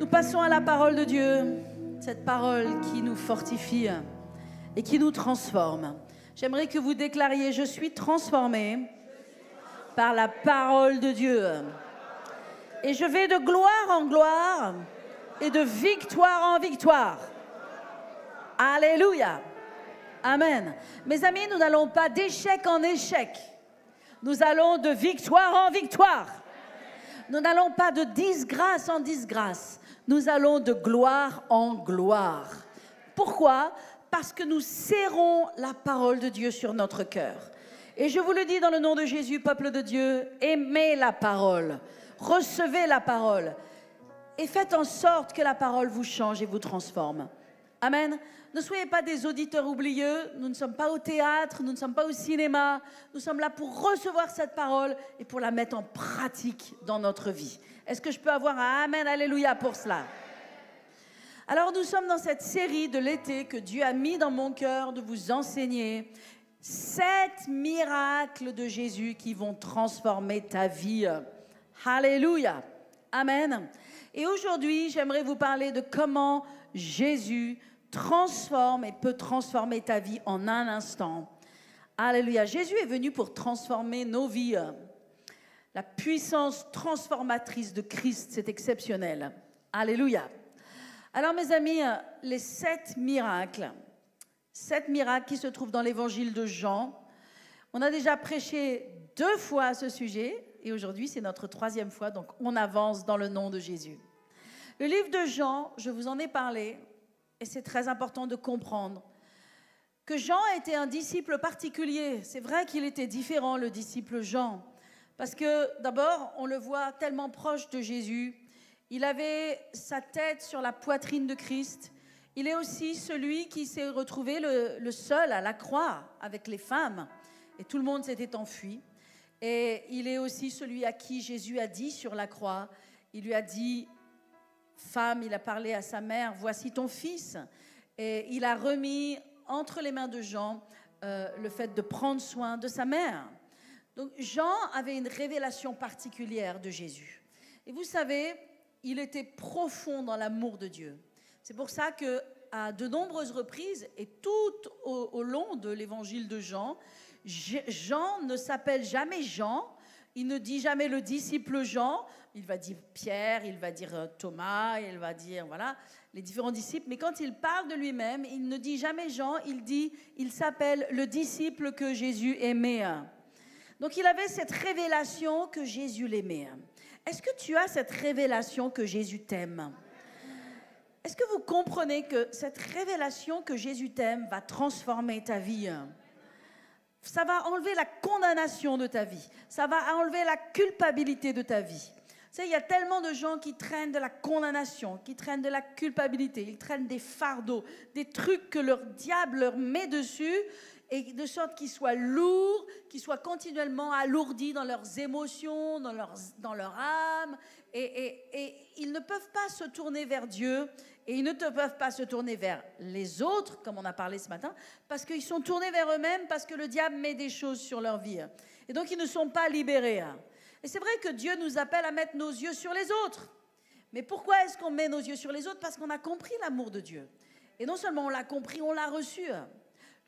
Nous passons à la parole de Dieu, cette parole qui nous fortifie et qui nous transforme. J'aimerais que vous déclariez: je suis transformé par la parole de Dieu. Et je vais de gloire en gloire et de victoire en victoire. Alléluia. Amen. Mes amis, nous n'allons pas d'échec en échec. Nous allons de victoire en victoire. Nous n'allons pas de disgrâce en disgrâce. Nous allons de gloire en gloire. Pourquoi? Parce que nous serrons la parole de Dieu sur notre cœur. Et je vous le dis dans le nom de Jésus, peuple de Dieu, aimez la parole, recevez la parole et faites en sorte que la parole vous change et vous transforme. Amen. Ne soyez pas des auditeurs oublieux, nous ne sommes pas au théâtre, nous ne sommes pas au cinéma, nous sommes là pour recevoir cette parole et pour la mettre en pratique dans notre vie. Est-ce que je peux avoir un Amen, Alléluia pour cela? Alors nous sommes dans cette série de l'été que Dieu a mis dans mon cœur de vous enseigner 7 miracles de Jésus qui vont transformer ta vie. Alléluia. Amen. Et aujourd'hui, j'aimerais vous parler de comment Jésus transforme et peut transformer ta vie en un instant. Alléluia. Jésus est venu pour transformer nos vies. La puissance transformatrice de Christ, c'est exceptionnel. Alléluia. Alors mes amis, les 7 miracles qui se trouvent dans l'évangile de Jean. On a déjà prêché 2 fois ce sujet et aujourd'hui c'est notre 3e fois, donc on avance dans le nom de Jésus. Le livre de Jean, je vous en ai parlé et c'est très important de comprendre que Jean était un disciple particulier. C'est vrai qu'il était différent, le disciple Jean, parce que d'abord on le voit tellement proche de Jésus. Il avait sa tête sur la poitrine de Christ. Il est aussi celui qui s'est retrouvé le seul à la croix avec les femmes. Et tout le monde s'était enfui. Et il est aussi celui à qui Jésus a dit sur la croix, il lui a dit, femme, il a parlé à sa mère, voici ton fils. Et il a remis entre les mains de Jean le fait de prendre soin de sa mère. Donc Jean avait une révélation particulière de Jésus. Et vous savez, il était profond dans l'amour de Dieu. C'est pour ça qu'à de nombreuses reprises, et tout au long de l'évangile de Jean, Jean ne s'appelle jamais Jean, il ne dit jamais le disciple Jean, il va dire Pierre, il va dire Thomas, il va dire, voilà, les différents disciples. Mais quand il parle de lui-même, il ne dit jamais Jean, il s'appelle le disciple que Jésus aimait. Donc il avait cette révélation que Jésus l'aimait. Est-ce que tu as cette révélation que Jésus t'aime? Est-ce que vous comprenez que cette révélation que Jésus t'aime va transformer ta vie? Ça va enlever la condamnation de ta vie. Ça va enlever la culpabilité de ta vie. Tu sais, il y a tellement de gens qui traînent de la condamnation, qui traînent de la culpabilité. Ils traînent des fardeaux, des trucs que leur diable leur met dessus, et de sorte qu'ils soient lourds, qu'ils soient continuellement alourdis dans leurs émotions, dans leur âme. Et ils ne peuvent pas se tourner vers Dieu et ils ne peuvent pas se tourner vers les autres, comme on a parlé ce matin, parce qu'ils sont tournés vers eux-mêmes, parce que le diable met des choses sur leur vie. Et donc, ils ne sont pas libérés. Et c'est vrai que Dieu nous appelle à mettre nos yeux sur les autres. Mais pourquoi est-ce qu'on met nos yeux sur les autres? Parce qu'on a compris l'amour de Dieu. Et non seulement on l'a compris, on l'a reçu.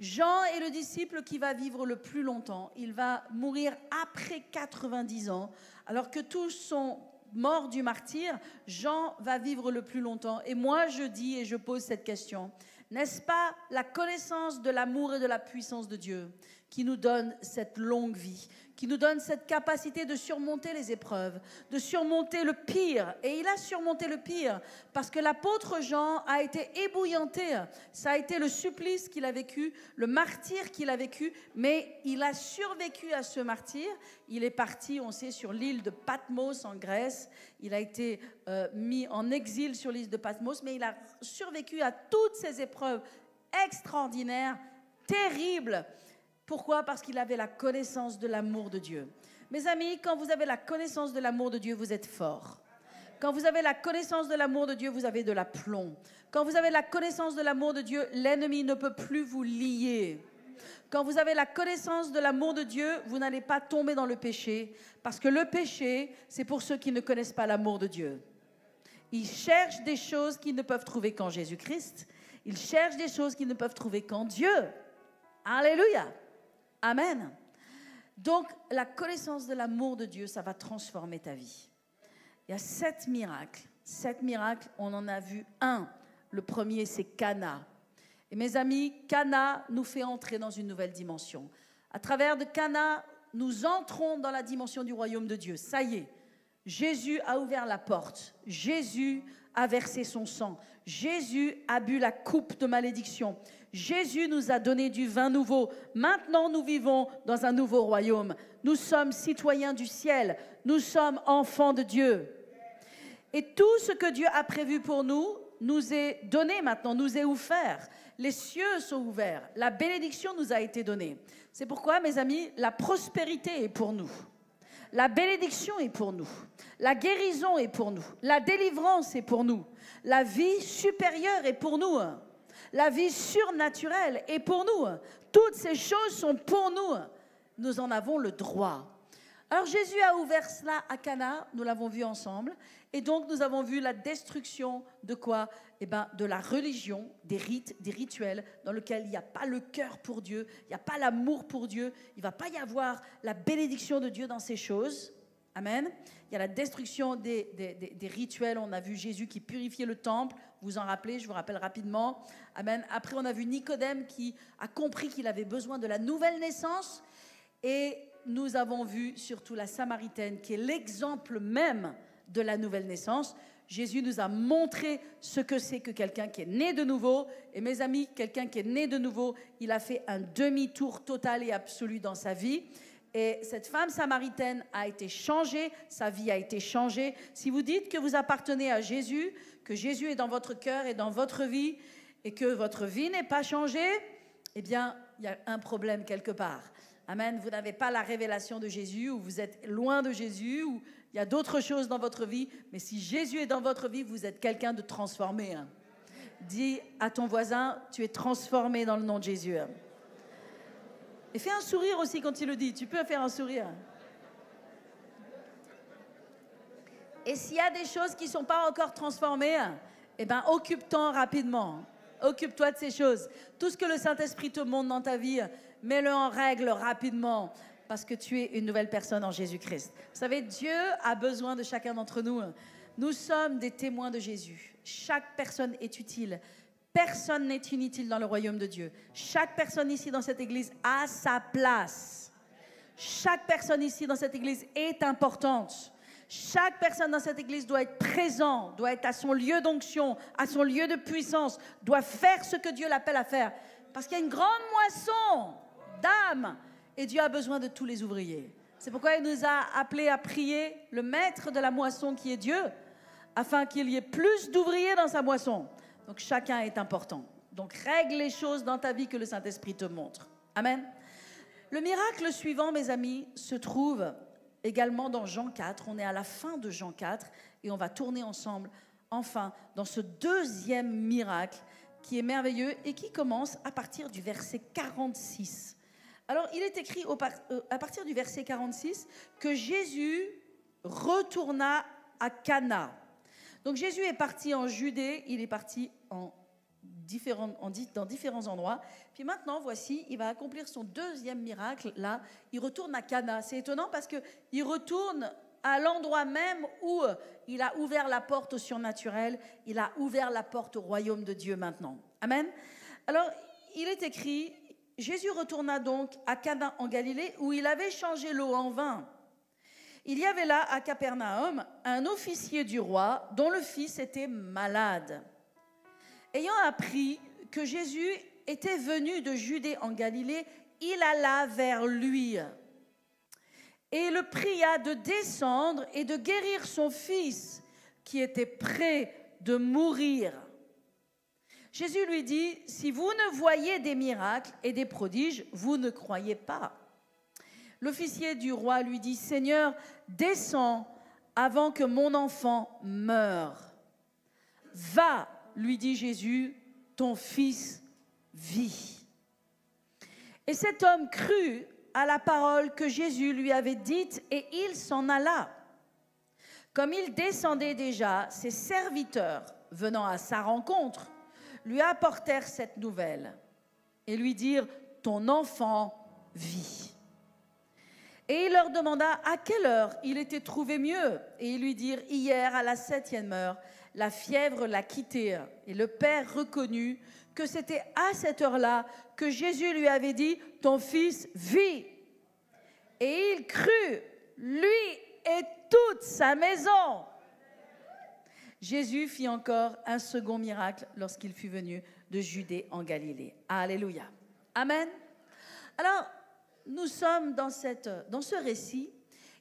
Jean est le disciple qui va vivre le plus longtemps. Il va mourir après 90 ans, alors que tous sont morts du martyre. Jean va vivre le plus longtemps. Et moi, je dis et je pose cette question. N'est-ce pas la connaissance de l'amour et de la puissance de Dieu qui nous donne cette longue vie, qui nous donne cette capacité de surmonter les épreuves, de surmonter le pire? Et il a surmonté le pire parce que l'apôtre Jean a été ébouillanté. Ça a été le supplice qu'il a vécu, le martyre qu'il a vécu, mais il a survécu à ce martyre. Il est parti, on sait, sur l'île de Patmos en Grèce. Il a été mis en exil sur l'île de Patmos, mais il a survécu à toutes ces épreuves extraordinaires, terribles. Pourquoi? Parce qu'il avait la connaissance de l'amour de Dieu. Mes amis, quand vous avez la connaissance de l'amour de Dieu, vous êtes forts. Quand vous avez la connaissance de l'amour de Dieu, vous avez de l'aplomb. Quand vous avez la connaissance de l'amour de Dieu, l'ennemi ne peut plus vous lier. Quand vous avez la connaissance de l'amour de Dieu, vous n'allez pas tomber dans le péché, parce que le péché, c'est pour ceux qui ne connaissent pas l'amour de Dieu. Ils cherchent des choses qu'ils ne peuvent trouver qu'en Jésus-Christ. Ils cherchent des choses qu'ils ne peuvent trouver qu'en Dieu. Alléluia. Amen. Donc, la connaissance de l'amour de Dieu, ça va transformer ta vie. Il y a 7 miracles. 7 miracles, on en a vu un. Le premier, c'est Cana. Et mes amis, Cana nous fait entrer dans une nouvelle dimension. À travers de Cana, nous entrons dans la dimension du royaume de Dieu. Ça y est, Jésus a ouvert la porte. Jésus a versé son sang. Jésus a bu la coupe de malédiction. Jésus nous a donné du vin nouveau. Maintenant, nous vivons dans un nouveau royaume. Nous sommes citoyens du ciel. Nous sommes enfants de Dieu. Et tout ce que Dieu a prévu pour nous, nous est donné maintenant, nous est offert. Les cieux sont ouverts. La bénédiction nous a été donnée. C'est pourquoi, mes amis, la prospérité est pour nous. La bénédiction est pour nous. La guérison est pour nous. La délivrance est pour nous. La vie supérieure est pour nous. La vie surnaturelle est pour nous. Toutes ces choses sont pour nous. Nous en avons le droit. Alors Jésus a ouvert cela à Cana, nous l'avons vu ensemble. Et donc nous avons vu la destruction de quoi? Eh bien, de la religion, des rites, des rituels dans lesquels il n'y a pas le cœur pour Dieu, il n'y a pas l'amour pour Dieu, il ne va pas y avoir la bénédiction de Dieu dans ces choses. Amen. Il y a la destruction des rituels. On a vu Jésus qui purifiait le temple. Vous en rappelez, je vous rappelle rapidement. Amen. Après, on a vu Nicodème qui a compris qu'il avait besoin de la nouvelle naissance. Et nous avons vu surtout la Samaritaine qui est l'exemple même de la nouvelle naissance. Jésus nous a montré ce que c'est que quelqu'un qui est né de nouveau. Et mes amis, quelqu'un qui est né de nouveau, il a fait un demi-tour total et absolu dans sa vie. Et cette femme samaritaine a été changée, sa vie a été changée. Si vous dites que vous appartenez à Jésus, que Jésus est dans votre cœur et dans votre vie, et que votre vie n'est pas changée, eh bien, il y a un problème quelque part. Amen. Vous n'avez pas la révélation de Jésus, ou vous êtes loin de Jésus, ou il y a d'autres choses dans votre vie. Mais si Jésus est dans votre vie, vous êtes quelqu'un de transformé. Dis à ton voisin, tu es transformé dans le nom de Jésus. Et fais un sourire aussi quand il le dit. Tu peux faire un sourire. Et s'il y a des choses qui ne sont pas encore transformées, eh bien, occupe-t'en rapidement. Occupe-toi de ces choses. Tout ce que le Saint-Esprit te montre dans ta vie, mets-le en règle rapidement, parce que tu es une nouvelle personne en Jésus-Christ. Vous savez, Dieu a besoin de chacun d'entre nous. Nous sommes des témoins de Jésus. Chaque personne est utile. Personne n'est inutile dans le royaume de Dieu. Chaque personne ici dans cette église a sa place. Chaque personne ici dans cette église est importante. Chaque personne dans cette église doit être présent, doit être à son lieu d'onction, à son lieu de puissance, doit faire ce que Dieu l'appelle à faire. Parce qu'il y a une grande moisson d'âmes et Dieu a besoin de tous les ouvriers. C'est pourquoi il nous a appelés à prier le maître de la moisson qui est Dieu, afin qu'il y ait plus d'ouvriers dans sa moisson. Donc chacun est important. Donc règle les choses dans ta vie que le Saint-Esprit te montre. Amen. Le miracle suivant, mes amis, se trouve également dans Jean 4. On est à la fin de Jean 4 et on va tourner ensemble, enfin, dans ce deuxième miracle qui est merveilleux et qui commence à partir du verset 46. Alors, il est écrit à partir du verset 46 que Jésus retourna à Cana. Donc Jésus est parti en Judée, il est parti dans différents endroits. Puis maintenant, voici, il va accomplir son deuxième miracle. Là, il retourne à Cana. C'est étonnant parce qu'il retourne à l'endroit même où il a ouvert la porte au surnaturel. Il a ouvert la porte au royaume de Dieu maintenant. Amen. Alors, il est écrit, Jésus retourna donc à Cana en Galilée où il avait changé l'eau en vin. Il y avait là, à Capernaum, un officier du roi dont le fils était malade. Ayant appris que Jésus était venu de Judée en Galilée, il alla vers lui et le pria de descendre et de guérir son fils qui était près de mourir. Jésus lui dit, « Si vous ne voyez des miracles et des prodiges, vous ne croyez pas. » L'officier du roi lui dit, « Seigneur, descends avant que mon enfant meure. » « Va, lui dit Jésus, ton fils vit. » Et cet homme crut à la parole que Jésus lui avait dite et il s'en alla. Comme il descendait déjà, ses serviteurs, venant à sa rencontre, lui apportèrent cette nouvelle et lui dirent, « Ton enfant vit. » Et il leur demanda à quelle heure il était trouvé mieux. Et ils lui dirent, « Hier, à la 7e heure, la fièvre l'a quitté. » Et le père reconnut que c'était à cette heure-là que Jésus lui avait dit, « Ton fils vit. » Et il crut, lui et toute sa maison. Jésus fit encore un second miracle lorsqu'il fut venu de Judée en Galilée. Alléluia. Amen. Alors, nous sommes dans ce récit.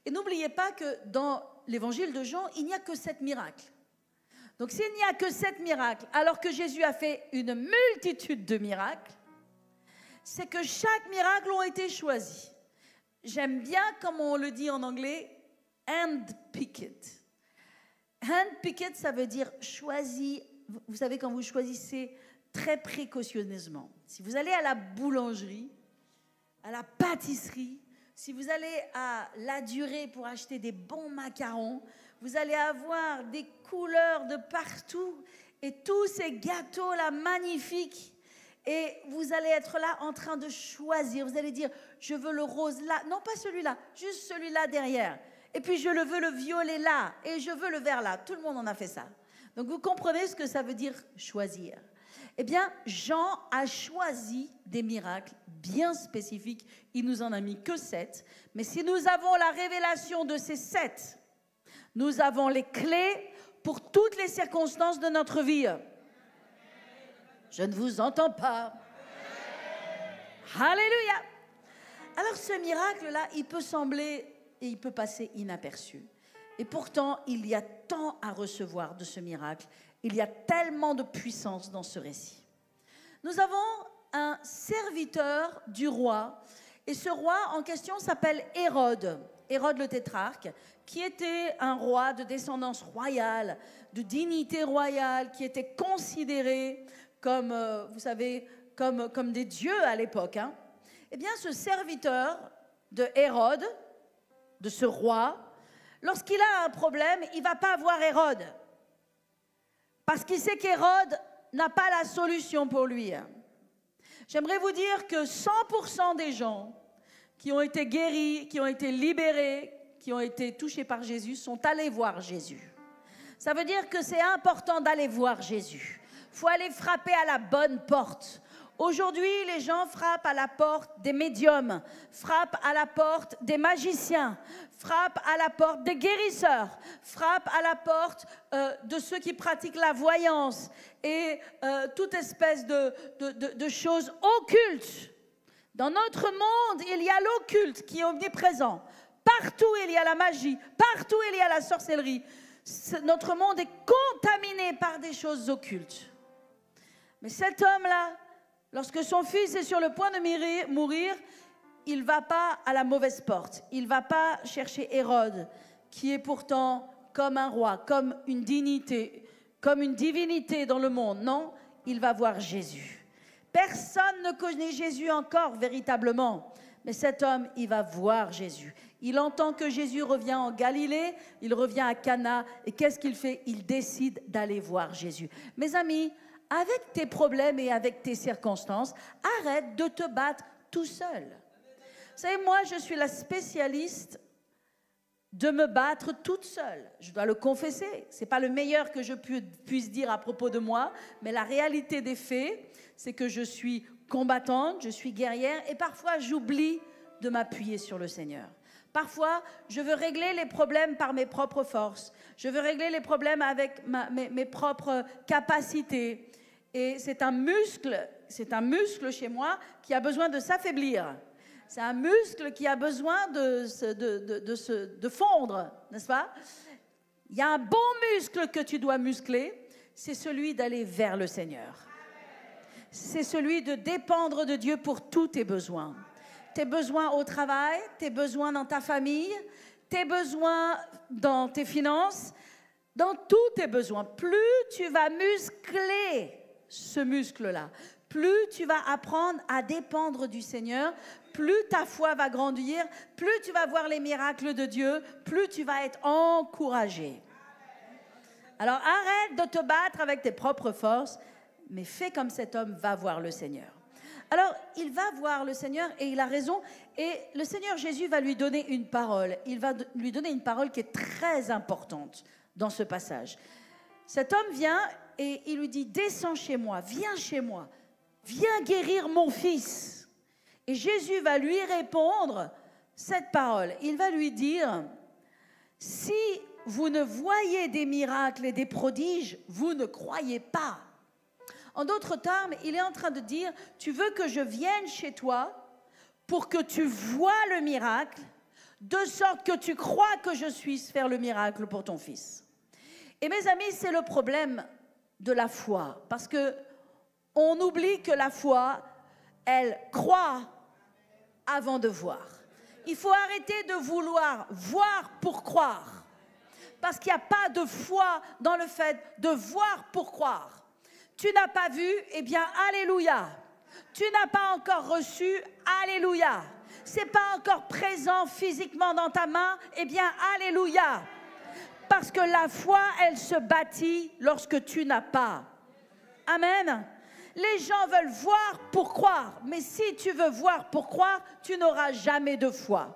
Et n'oubliez pas que dans l'évangile de Jean, il n'y a que 7 miracles. Donc, s'il n'y a que 7 miracles, alors que Jésus a fait une multitude de miracles, c'est que chaque miracle a été choisi. J'aime bien, comme on le dit en anglais, handpicked. Handpicked, ça veut dire choisi. Vous savez, quand vous choisissez très précautionneusement. Si vous allez à la boulangerie, à la pâtisserie, si vous allez à La Durée pour acheter des bons macarons, vous allez avoir des couleurs de partout et tous ces gâteaux-là magnifiques. Et vous allez être là en train de choisir. Vous allez dire, je veux le rose là. Non, pas celui-là, juste celui-là derrière. Et puis je veux le violet là. Et je veux le vert là. Tout le monde en a fait ça. Donc vous comprenez ce que ça veut dire choisir. Eh bien, Jean a choisi des miracles bien spécifiques. Il nous en a mis que 7. Mais si nous avons la révélation de ces 7, nous avons les clés pour toutes les circonstances de notre vie. Je ne vous entends pas. Alléluia. Alors ce miracle-là, il peut sembler et il peut passer inaperçu. Et pourtant, il y a tant à recevoir de ce miracle. Il y a tellement de puissance dans ce récit. Nous avons un serviteur du roi. Et ce roi en question s'appelle Hérode. Hérode le tétrarque, qui était un roi de descendance royale, de dignité royale, qui était considéré comme, vous savez, comme des dieux à l'époque. Hein. Eh bien, ce serviteur de Hérode, de ce roi, lorsqu'il a un problème, il ne va pas voir Hérode. Parce qu'il sait qu'Hérode n'a pas la solution pour lui. J'aimerais vous dire que 100% des gens qui ont été guéris, qui ont été libérés, qui ont été touchés par Jésus, sont allés voir Jésus. Ça veut dire que c'est important d'aller voir Jésus. Il faut aller frapper à la bonne porte. Aujourd'hui, les gens frappent à la porte des médiums, frappent à la porte des magiciens, frappent à la porte des guérisseurs, frappent à la porte de ceux qui pratiquent la voyance et toute espèce de choses occultes. Dans notre monde, il y a l'occulte qui est omniprésent. Partout, il y a la magie. Partout, il y a la sorcellerie. Notre monde est contaminé par des choses occultes. Mais cet homme-là, lorsque son fils est sur le point de mourir, il ne va pas à la mauvaise porte. Il ne va pas chercher Hérode, qui est pourtant comme un roi, comme une divinité dans le monde. Non, il va voir Jésus. Personne ne connaît Jésus encore véritablement. Mais cet homme, il va voir Jésus. Il entend que Jésus revient en Galilée, il revient à Cana. Et qu'est-ce qu'il fait? Il décide d'aller voir Jésus. Mes amis, avec tes problèmes et avec tes circonstances, arrête de te battre tout seul. Vous savez, moi, je suis la spécialiste de me battre toute seule. Je dois le confesser. Ce n'est pas le meilleur que je puisse dire à propos de moi, mais la réalité des faits, c'est que je suis combattante, je suis guerrière, et parfois j'oublie de m'appuyer sur le Seigneur. Parfois, je veux régler les problèmes par mes propres forces. Je veux régler les problèmes avec mes propres capacités. Et c'est un muscle chez moi qui a besoin de s'affaiblir. C'est un muscle qui a besoin de fondre, n'est-ce pas? Il y a un bon muscle que tu dois muscler, c'est celui d'aller vers le Seigneur. C'est celui de dépendre de Dieu pour tous tes besoins. Tes besoins au travail, tes besoins dans ta famille, tes besoins dans tes finances, dans tous tes besoins. Plus tu vas muscler ce muscle-là, plus tu vas apprendre à dépendre du Seigneur, plus ta foi va grandir, plus tu vas voir les miracles de Dieu, plus tu vas être encouragé. Alors arrête de te battre avec tes propres forces, mais fais comme cet homme va voir le Seigneur. Alors il va voir le Seigneur et il a raison. Et le Seigneur Jésus va lui donner une parole. Il va lui donner une parole qui est très importante dans ce passage. Cet homme vient et il lui dit, descends chez moi, viens guérir mon fils. Et Jésus va lui répondre cette parole. Il va lui dire, si vous ne voyez des miracles et des prodiges, vous ne croyez pas. En d'autres termes, il est en train de dire, tu veux que je vienne chez toi pour que tu vois le miracle, de sorte que tu crois que je suis faire le miracle pour ton fils. Et mes amis, c'est le problème de la foi, parce que on oublie que la foi, elle croit avant de voir. Il faut arrêter de vouloir voir pour croire, parce qu'il n'y a pas de foi dans le fait de voir pour croire. Tu n'as pas vu, eh bien, alléluia. Tu n'as pas encore reçu, alléluia. C'est pas encore présent physiquement dans ta main, eh bien, alléluia. Parce que la foi, elle se bâtit lorsque tu n'as pas. Amen. Les gens veulent voir pour croire, mais si tu veux voir pour croire, tu n'auras jamais de foi.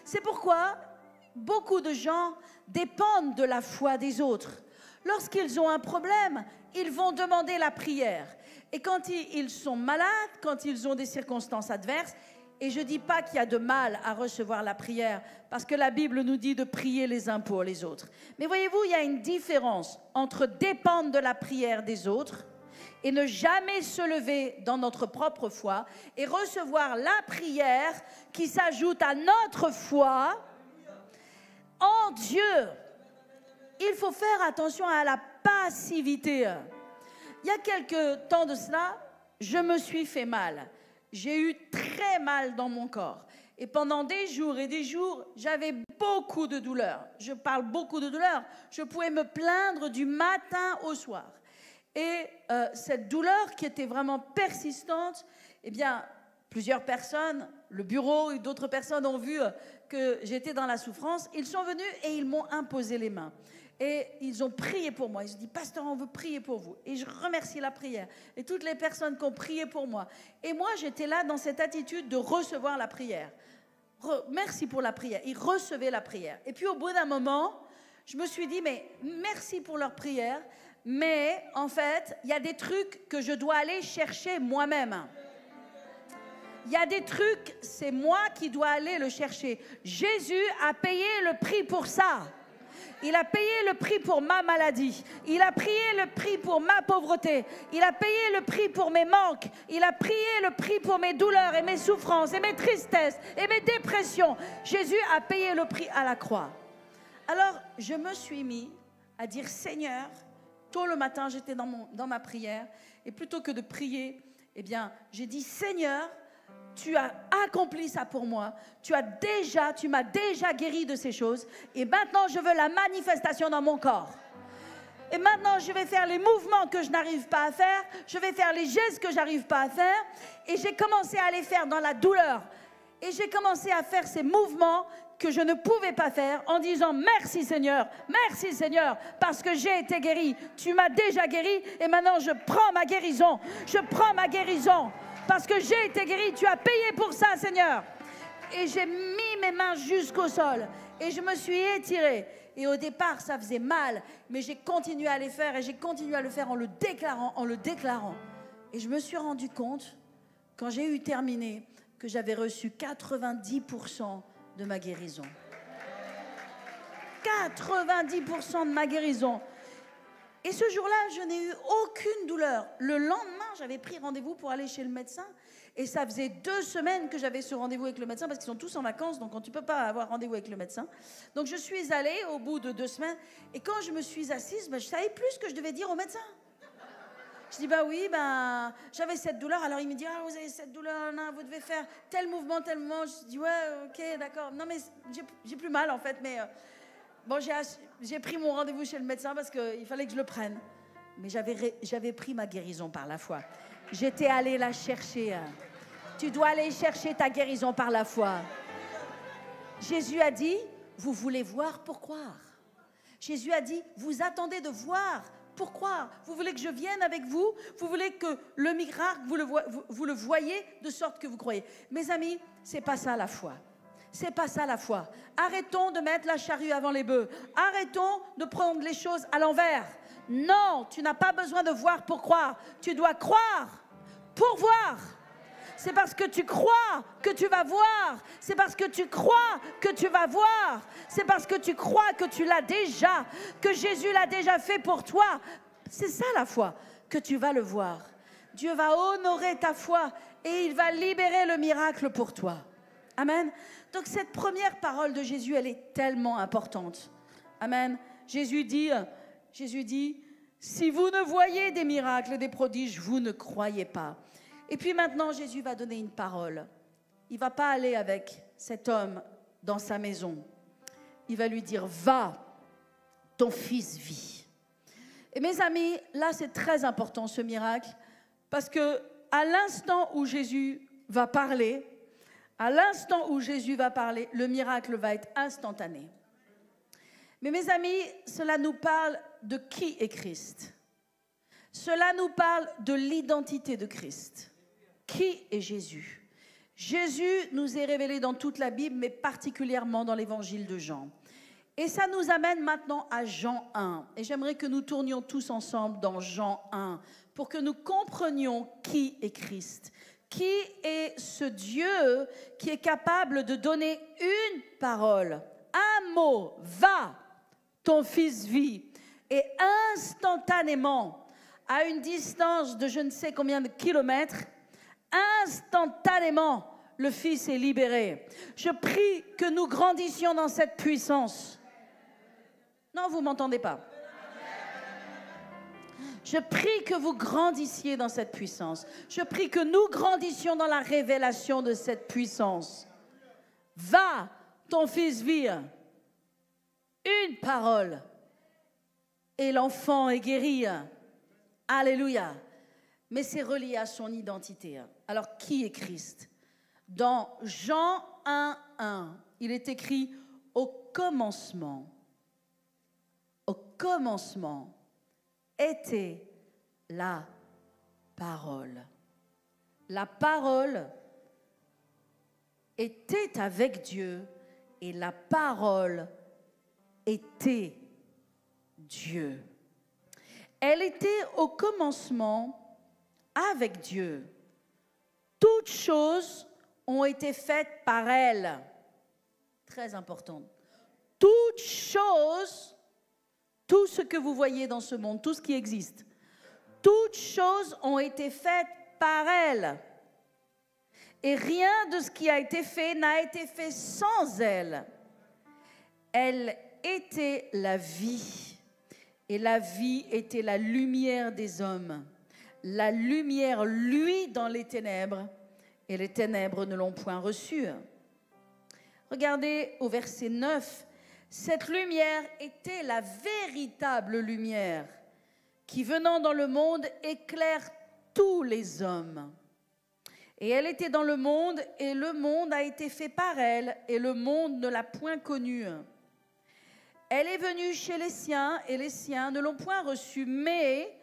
C'est pourquoi beaucoup de gens dépendent de la foi des autres. Lorsqu'ils ont un problème, ils vont demander la prière. Et quand ils sont malades, quand ils ont des circonstances adverses, et je ne dis pas qu'il y a de mal à recevoir la prière, parce que la Bible nous dit de prier les uns pour les autres. Mais voyez-vous, il y a une différence entre dépendre de la prière des autres et ne jamais se lever dans notre propre foi et recevoir la prière qui s'ajoute à notre foi en Dieu. Il faut faire attention à la passivité. Il y a quelque temps de cela, je me suis fait mal. J'ai eu très mal dans mon corps. Et pendant des jours et des jours, j'avais beaucoup de douleurs. Je parle beaucoup de douleurs. Je pouvais me plaindre du matin au soir. Et cette douleur qui était vraiment persistante, eh bien, plusieurs personnes, le bureau et d'autres personnes ont vu que j'étais dans la souffrance. Ils sont venus et ils m'ont imposé les mains. Et ils ont prié pour moi. Ils ont dit, pasteur, on veut prier pour vous. Et je remercie la prière. Et toutes les personnes qui ont prié pour moi. Et moi, j'étais là dans cette attitude de recevoir la prière. Merci pour la prière. Ils recevaient la prière. Et puis au bout d'un moment, je me suis dit, mais merci pour leur prière. Mais en fait, il y a des trucs que je dois aller chercher moi-même. Il y a des trucs, c'est moi qui dois aller le chercher. Jésus a payé le prix pour ça. Il a payé le prix pour ma maladie. Il a payé le prix pour ma pauvreté. Il a payé le prix pour mes manques. Il a payé le prix pour mes douleurs et mes souffrances et mes tristesses et mes dépressions. Jésus a payé le prix à la croix. Alors, je me suis mis à dire, Seigneur, tôt le matin, j'étais dans ma prière. Et plutôt que de prier, eh bien, j'ai dit, Seigneur, tu as accompli ça pour moi. Tu m'as déjà guéri de ces choses. Et maintenant, je veux la manifestation dans mon corps. Et maintenant, je vais faire les mouvements que je n'arrive pas à faire. Je vais faire les gestes que je n'arrive pas à faire. Et j'ai commencé à les faire dans la douleur. Et j'ai commencé à faire ces mouvements que je ne pouvais pas faire en disant merci Seigneur, parce que j'ai été guéri. Tu m'as déjà guéri et maintenant je prends ma guérison. Je prends ma guérison. Parce que j'ai été guéri, tu as payé pour ça, Seigneur. Et j'ai mis mes mains jusqu'au sol. Et je me suis étirée. Et au départ, ça faisait mal. Mais j'ai continué à les faire. Et j'ai continué à le faire en le déclarant. Et je me suis rendu compte, quand j'ai eu terminé, que j'avais reçu 90% de ma guérison. 90% de ma guérison. Et ce jour-là, je n'ai eu aucune douleur. Le lendemain, j'avais pris rendez-vous pour aller chez le médecin. Et ça faisait 2 semaines que j'avais ce rendez-vous avec le médecin parce qu'ils sont tous en vacances, donc tu ne peux pas avoir rendez-vous avec le médecin. Donc je suis allée au bout de 2 semaines. Et quand je me suis assise, je ne savais plus ce que je devais dire au médecin. Je dis, j'avais cette douleur. Alors il me dit, vous avez cette douleur, non, vous devez faire tel mouvement. Je dis, ouais, ok, d'accord. Non, mais j'ai plus mal en fait, mais... Bon, j'ai pris mon rendez-vous chez le médecin parce qu'il fallait que je le prenne. Mais j'avais pris ma guérison par la foi. J'étais allée la chercher. Tu dois aller chercher ta guérison par la foi. Jésus a dit, vous voulez voir pour croire. Jésus a dit, vous attendez de voir pour croire. Vous voulez que je vienne avec vous? Vous voulez que le miracle, vous le voyez de sorte que vous croyez. Mes amis, c'est pas ça la foi. C'est pas ça la foi. Arrêtons de mettre la charrue avant les bœufs. Arrêtons de prendre les choses à l'envers. Non, tu n'as pas besoin de voir pour croire. Tu dois croire pour voir. C'est parce que tu crois que tu vas voir. C'est parce que tu crois que tu vas voir. C'est parce que tu crois que tu l'as déjà, que Jésus l'a déjà fait pour toi. C'est ça la foi, que tu vas le voir. Dieu va honorer ta foi et il va libérer le miracle pour toi. Amen. Donc cette première parole de Jésus, elle est tellement importante. Amen. Jésus dit, si vous ne voyez des miracles et des prodiges, vous ne croyez pas. Et puis maintenant, Jésus va donner une parole. Il ne va pas aller avec cet homme dans sa maison. Il va lui dire, va, ton fils vit. Et mes amis, là c'est très important ce miracle, parce que à l'instant où Jésus va parler, le miracle va être instantané. Mais mes amis, cela nous parle de qui est Christ. Cela nous parle de l'identité de Christ. Qui est Jésus? Jésus nous est révélé dans toute la Bible, mais particulièrement dans l'évangile de Jean. Et ça nous amène maintenant à Jean 1. Et j'aimerais que nous tournions tous ensemble dans Jean 1 pour que nous comprenions qui est Christ. Qui est ce Dieu qui est capable de donner une parole, un mot, va, ton fils vit. Et instantanément, à une distance de je ne sais combien de kilomètres, instantanément, le Fils est libéré. Je prie que nous grandissions dans cette puissance. Non, vous ne m'entendez pas. Je prie que vous grandissiez dans cette puissance. Je prie que nous grandissions dans la révélation de cette puissance. Va, ton fils vit. Une parole. Et l'enfant est guéri. Alléluia. Mais c'est relié à son identité. Alors, qui est Christ? Dans Jean 1:1, il est écrit « Au commencement était la parole. » La parole était avec Dieu et la parole était Dieu. Elle était au commencement avec Dieu. Toutes choses ont été faites par elle. Très important. Toutes choses, tout ce que vous voyez dans ce monde, tout ce qui existe, toutes choses ont été faites par elle. Et rien de ce qui a été fait n'a été fait sans elle. Elle était la vie. Et la vie était la lumière des hommes. La lumière luit dans les ténèbres, et les ténèbres ne l'ont point reçue. Regardez au verset 9. Cette lumière était la véritable lumière qui, venant dans le monde, éclaire tous les hommes. Et elle était dans le monde, et le monde a été fait par elle, et le monde ne l'a point connue. Elle est venue chez les siens, et les siens ne l'ont point reçue, mais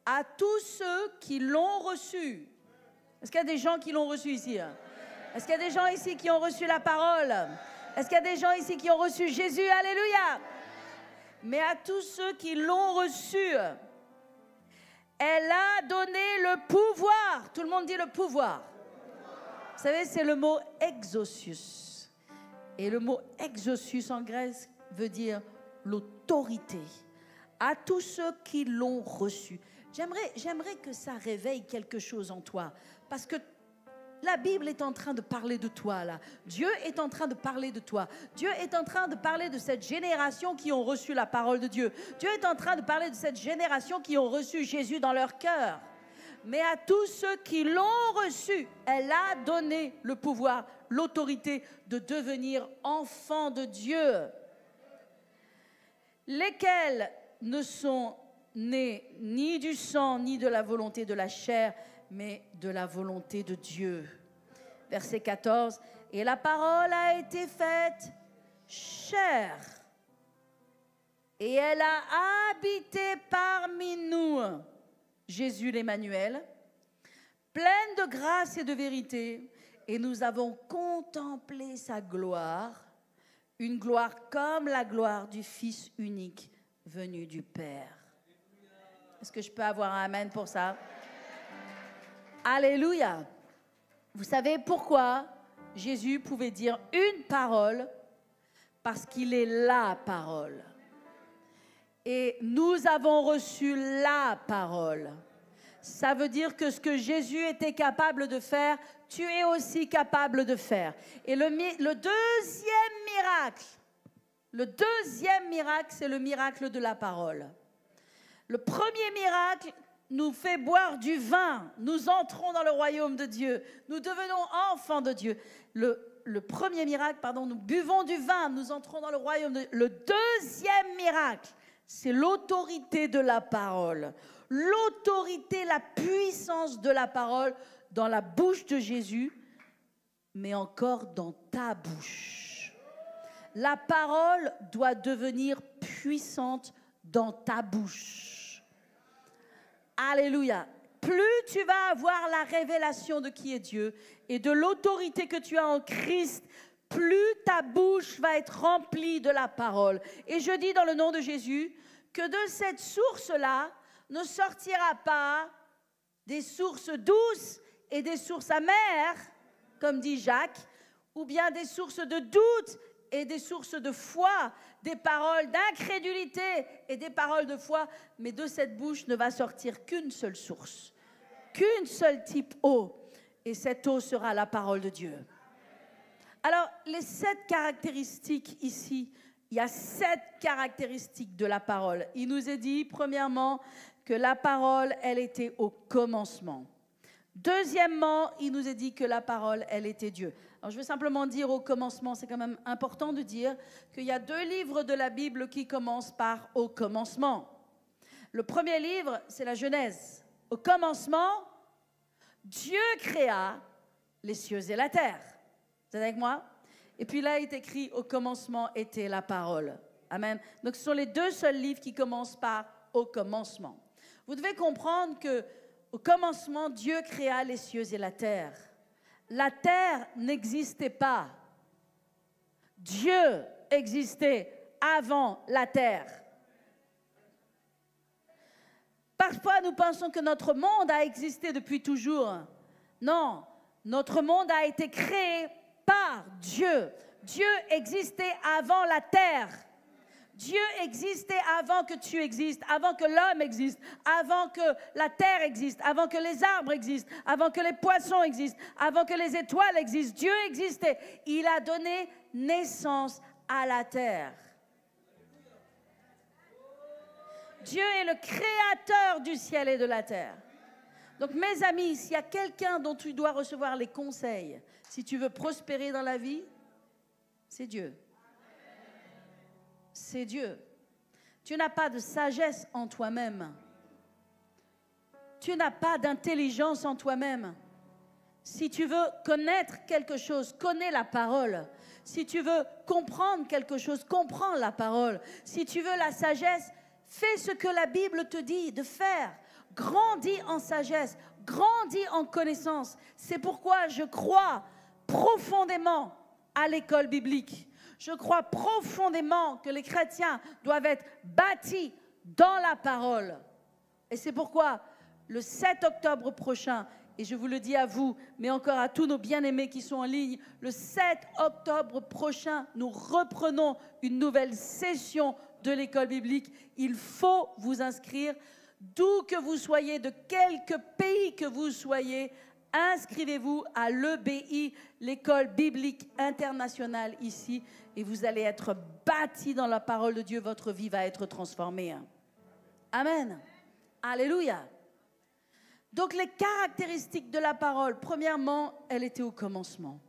à tous ceux qui l'ont reçue. Est-ce qu'il y a des gens qui l'ont reçue ici? Est-ce qu'il y a des gens ici qui ont reçu la parole? Est-ce qu'il y a des gens ici qui ont reçu Jésus? Alléluia! Mais à tous ceux qui l'ont reçu, elle a donné le pouvoir. Tout le monde dit le pouvoir. Vous savez, c'est le mot exousios. Et le mot exousios en grec veut dire l'autorité. À tous ceux qui l'ont reçu. J'aimerais que ça réveille quelque chose en toi. Parce que la Bible est en train de parler de toi, là. Dieu est en train de parler de toi. Dieu est en train de parler de cette génération qui ont reçu la parole de Dieu. Dieu est en train de parler de cette génération qui ont reçu Jésus dans leur cœur. Mais à tous ceux qui l'ont reçu, elle a donné le pouvoir, l'autorité de devenir enfants de Dieu. Lesquels ne sont nés ni du sang, ni de la volonté de la chair, mais de la volonté de Dieu. Verset 14. Et la parole a été faite chair Et elle a habité parmi nous, Jésus l'Emmanuel, pleine de grâce et de vérité, et nous avons contemplé sa gloire, une gloire comme la gloire du Fils unique venu du Père. Est-ce que je peux avoir un amen pour ça? Alléluia. Vous savez pourquoi Jésus pouvait dire une parole? Parce qu'il est la parole. Et nous avons reçu la parole. Ça veut dire que ce que Jésus était capable de faire, tu es aussi capable de faire. Et le deuxième miracle, c'est le miracle de la parole. Le premier miracle nous fait boire du vin. Nous entrons dans le royaume de Dieu. Nous devenons enfants de Dieu. Le premier miracle, nous buvons du vin. Nous entrons dans le royaume de Dieu. Le deuxième miracle, c'est l'autorité de la parole. L'autorité, la puissance de la parole dans la bouche de Jésus, mais encore dans ta bouche. La parole doit devenir puissante dans ta bouche. Alléluia. Plus tu vas avoir la révélation de qui est Dieu et de l'autorité que tu as en Christ, plus ta bouche va être remplie de la parole. Et je dis dans le nom de Jésus que de cette source-là ne sortira pas des sources douces et des sources amères, comme dit Jacques, ou bien des sources de doute et des sources de foi, des paroles d'incrédulité et des paroles de foi, mais de cette bouche ne va sortir qu'une seule source, qu'une seule type eau, et cette eau sera la parole de Dieu. Alors, les 7 caractéristiques ici, il y a 7 caractéristiques de la parole. Il nous est dit, premièrement, que la parole, elle était au commencement. Deuxièmement, il nous est dit que la parole, elle était Dieu. Alors, je veux simplement dire au commencement, c'est quand même important de dire qu'il y a 2 livres de la Bible qui commencent par « au commencement ». Le premier livre, c'est la Genèse. Au commencement, Dieu créa les cieux et la terre. Vous êtes avec moi? Et puis là, il est écrit « au commencement était la parole ». Amen. Donc, ce sont les 2 seuls livres qui commencent par « au commencement ». Vous devez comprendre que au commencement, Dieu créa les cieux et la terre. La terre n'existait pas. Dieu existait avant la terre. Parfois, nous pensons que notre monde a existé depuis toujours. Non, notre monde a été créé par Dieu. Dieu existait avant la terre. Dieu existait avant que tu existes, avant que l'homme existe, avant que la terre existe, avant que les arbres existent, avant que les poissons existent, avant que les étoiles existent. Dieu existait. Il a donné naissance à la terre. Dieu est le créateur du ciel et de la terre. Donc mes amis, s'il y a quelqu'un dont tu dois recevoir les conseils, si tu veux prospérer dans la vie, c'est Dieu. C'est Dieu. Tu n'as pas de sagesse en toi-même. Tu n'as pas d'intelligence en toi-même. Si tu veux connaître quelque chose, connais la parole. Si tu veux comprendre quelque chose, comprends la parole. Si tu veux la sagesse, fais ce que la Bible te dit de faire. Grandis en sagesse, grandis en connaissance. C'est pourquoi je crois profondément à l'école biblique. Je crois profondément que les chrétiens doivent être bâtis dans la parole. Et c'est pourquoi le 7 octobre prochain, et je vous le dis à vous, mais encore à tous nos bien-aimés qui sont en ligne, le 7 octobre prochain, nous reprenons une nouvelle session de l'école biblique. Il faut vous inscrire, d'où que vous soyez, de quelque pays que vous soyez, inscrivez-vous à l'EBI, l'école biblique internationale ici, et vous allez être bâtis dans la parole de Dieu, votre vie va être transformée. Amen. Alléluia. Donc les caractéristiques de la parole, premièrement, elle était au commencement.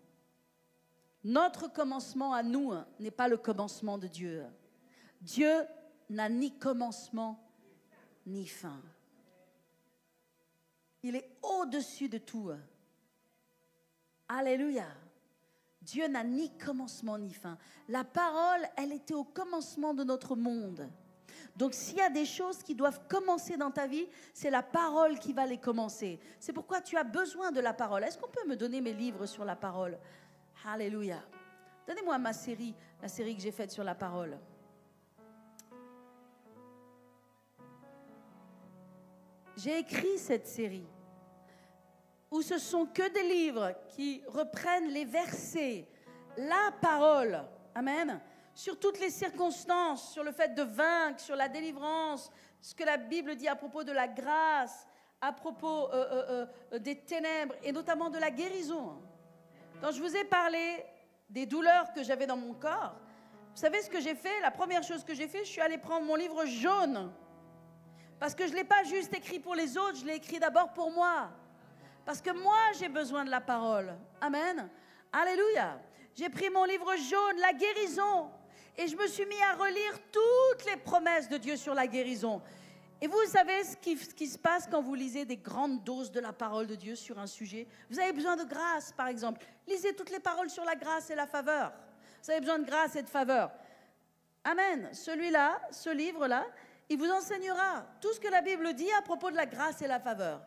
Notre commencement à nous n'est pas le commencement de Dieu. Dieu n'a ni commencement ni fin. Il est au-dessus de tout. Alléluia. Dieu n'a ni commencement ni fin. La parole, elle était au commencement de notre monde. Donc s'il y a des choses qui doivent commencer dans ta vie, c'est la parole qui va les commencer. C'est pourquoi tu as besoin de la parole. Est-ce qu'on peut me donner mes livres sur la parole? Alléluia. Donnez-moi ma série, la série que j'ai faite sur la parole. J'ai écrit cette série où ce sont que des livres qui reprennent les versets, la parole, amen, sur toutes les circonstances, sur le fait de vaincre, sur la délivrance, ce que la Bible dit à propos de la grâce, à propos des ténèbres et notamment de la guérison. Quand je vous ai parlé des douleurs que j'avais dans mon corps, vous savez ce que j'ai fait? La première chose que j'ai fait, je suis allée prendre mon livre jaune. Parce que je ne l'ai pas juste écrit pour les autres, je l'ai écrit d'abord pour moi. Parce que moi, j'ai besoin de la parole. Amen. Alléluia. J'ai pris mon livre jaune, la guérison, et je me suis mis à relire toutes les promesses de Dieu sur la guérison. Et vous savez ce qui se passe quand vous lisez des grandes doses de la parole de Dieu sur un sujet? Vous avez besoin de grâce, par exemple. Lisez toutes les paroles sur la grâce et la faveur. Vous avez besoin de grâce et de faveur. Amen. Celui-là, ce livre-là, il vous enseignera tout ce que la Bible dit à propos de la grâce et la faveur.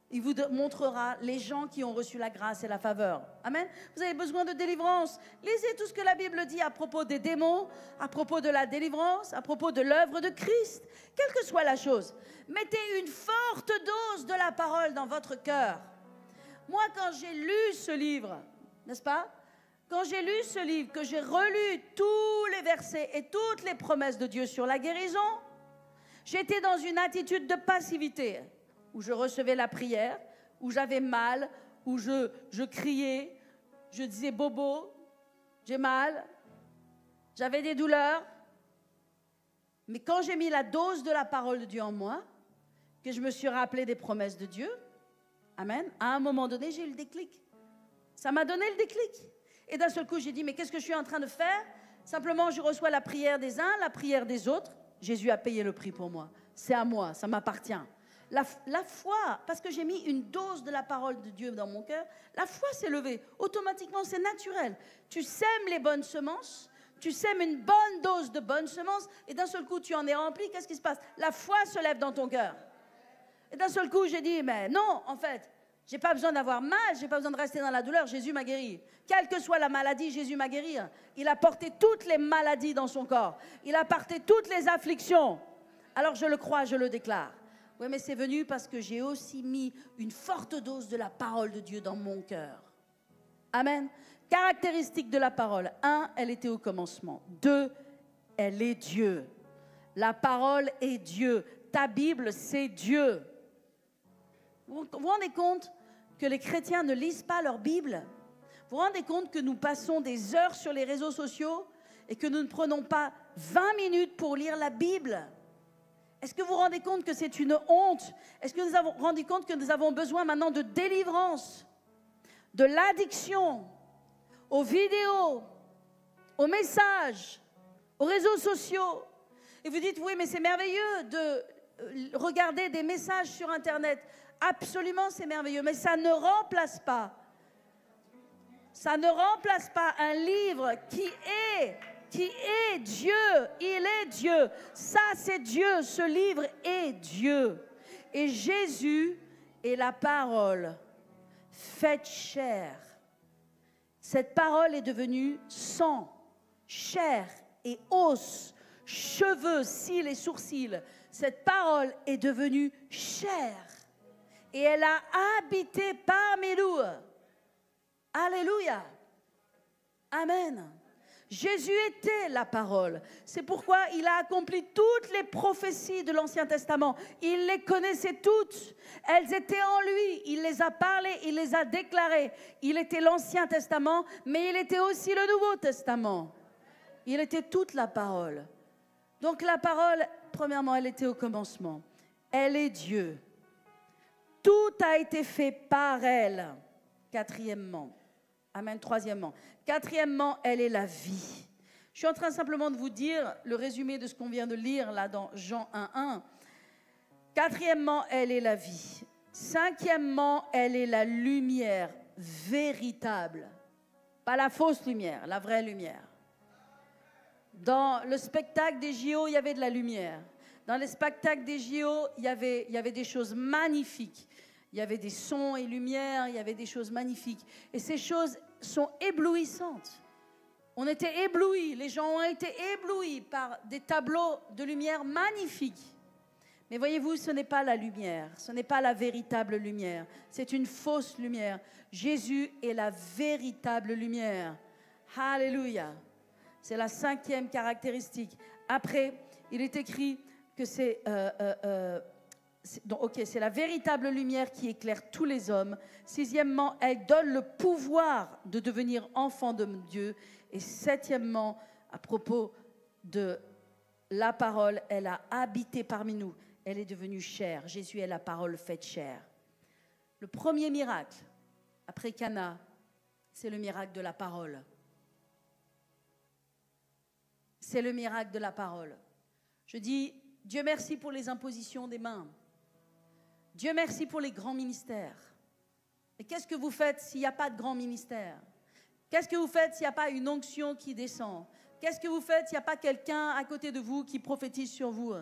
Il vous montrera les gens qui ont reçu la grâce et la faveur. Amen. Vous avez besoin de délivrance. Lisez tout ce que la Bible dit à propos des démons, à propos de la délivrance, à propos de l'œuvre de Christ. Quelle que soit la chose, mettez une forte dose de la parole dans votre cœur. Moi, quand j'ai lu ce livre, n'est-ce pas? Quand j'ai lu ce livre, que j'ai relu tous les versets et toutes les promesses de Dieu sur la guérison, j'étais dans une attitude de passivité, où je recevais la prière, où j'avais mal, où je criais, je disais « Bobo, j'ai mal, j'avais des douleurs ». Mais quand j'ai mis la dose de la parole de Dieu en moi, que je me suis rappelé des promesses de Dieu, amen, à un moment donné, j'ai eu le déclic. Ça m'a donné le déclic. Et d'un seul coup, j'ai dit « Mais qu'est-ce que je suis en train de faire ?» Simplement, je reçois la prière des uns, la prière des autres. Jésus a payé le prix pour moi. C'est à moi, ça m'appartient. La foi, parce que j'ai mis une dose de la parole de Dieu dans mon cœur, la foi s'est levée. Automatiquement, c'est naturel. Tu sèmes les bonnes semences, tu sèmes une bonne dose de bonnes semences, et d'un seul coup, tu en es rempli. Qu'est-ce qui se passe? La foi se lève dans ton cœur. Et d'un seul coup, j'ai dit, mais non, en fait, j'ai pas besoin d'avoir mal, j'ai pas besoin de rester dans la douleur. Jésus m'a guéri. Quelle que soit la maladie, Jésus m'a guéri. Il a porté toutes les maladies dans son corps. Il a porté toutes les afflictions. Alors je le crois, je le déclare. Oui, mais c'est venu parce que j'ai aussi mis une forte dose de la parole de Dieu dans mon cœur. Amen. Caractéristique de la parole. 1, elle était au commencement. 2, elle est Dieu. La parole est Dieu. Ta Bible, c'est Dieu. Vous vous rendez compte que les chrétiens ne lisent pas leur Bible? Vous vous rendez compte que nous passons des heures sur les réseaux sociaux et que nous ne prenons pas 20 minutes pour lire la Bible? Est-ce que vous vous rendez compte que c'est une honte? Est-ce que nous avons rendu compte que nous avons besoin maintenant de délivrance, de l'addiction, aux vidéos, aux messages, aux réseaux sociaux? Et vous dites, oui, mais c'est merveilleux de regarder des messages sur Internet. Absolument, c'est merveilleux, mais ça ne remplace pas. Ça ne remplace pas un livre qui est Dieu. Il est Dieu. Ça, c'est Dieu. Ce livre est Dieu. Et Jésus est la parole faite chair. Cette parole est devenue sang, chair et os, cheveux, cils et sourcils. Cette parole est devenue chair. Et elle a habité parmi nous. Alléluia. Amen. Jésus était la parole. C'est pourquoi il a accompli toutes les prophéties de l'Ancien Testament. Il les connaissait toutes. Elles étaient en lui. Il les a parlées, il les a déclarées. Il était l'Ancien Testament, mais il était aussi le Nouveau Testament. Il était toute la parole. Donc la parole, premièrement, elle était au commencement. Elle est Dieu. Tout a été fait par elle. Quatrièmement. Amen. Troisièmement. Quatrièmement, elle est la vie. Je suis en train simplement de vous dire le résumé de ce qu'on vient de lire là dans Jean 1:1. Quatrièmement, elle est la vie. Cinquièmement, elle est la lumière véritable. Pas la fausse lumière, la vraie lumière. Dans le spectacle des JO, il y avait de la lumière. Dans le spectacle des JO, il y avait des choses magnifiques. Il y avait des sons et lumières, il y avait des choses magnifiques. Et ces choses sont éblouissantes. On était éblouis, les gens ont été éblouis par des tableaux de lumière magnifiques. Mais voyez-vous, ce n'est pas la lumière, ce n'est pas la véritable lumière. C'est une fausse lumière. Jésus est la véritable lumière. Alléluia. C'est la 5e caractéristique. Après, il est écrit que c'est la véritable lumière qui éclaire tous les hommes. 6e, elle donne le pouvoir de devenir enfant de Dieu. Et 7e, à propos de la parole, elle a habité parmi nous. Elle est devenue chair. Jésus est la parole faite chair. Le premier miracle, après Cana, c'est le miracle de la parole. C'est le miracle de la parole. Je dis, Dieu merci pour les impositions des mains. Dieu merci pour les grands ministères. Et qu'est-ce que vous faites s'il n'y a pas de grand ministère? Qu'est-ce que vous faites s'il n'y a pas une onction qui descend? Qu'est-ce que vous faites s'il n'y a pas quelqu'un à côté de vous qui prophétise sur vous?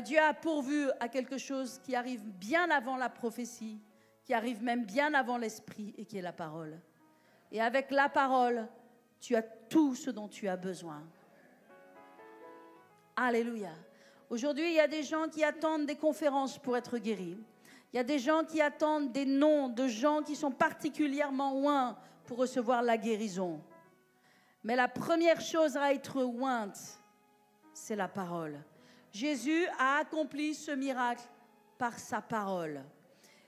Dieu a pourvu à quelque chose qui arrive bien avant la prophétie, qui arrive même bien avant l'esprit et qui est la parole. Et avec la parole, tu as tout ce dont tu as besoin. Alléluia. Aujourd'hui, il y a des gens qui attendent des conférences pour être guéris. Il y a des gens qui attendent des noms de gens qui sont particulièrement oints pour recevoir la guérison. Mais la première chose à être ointe, c'est la parole. Jésus a accompli ce miracle par sa parole.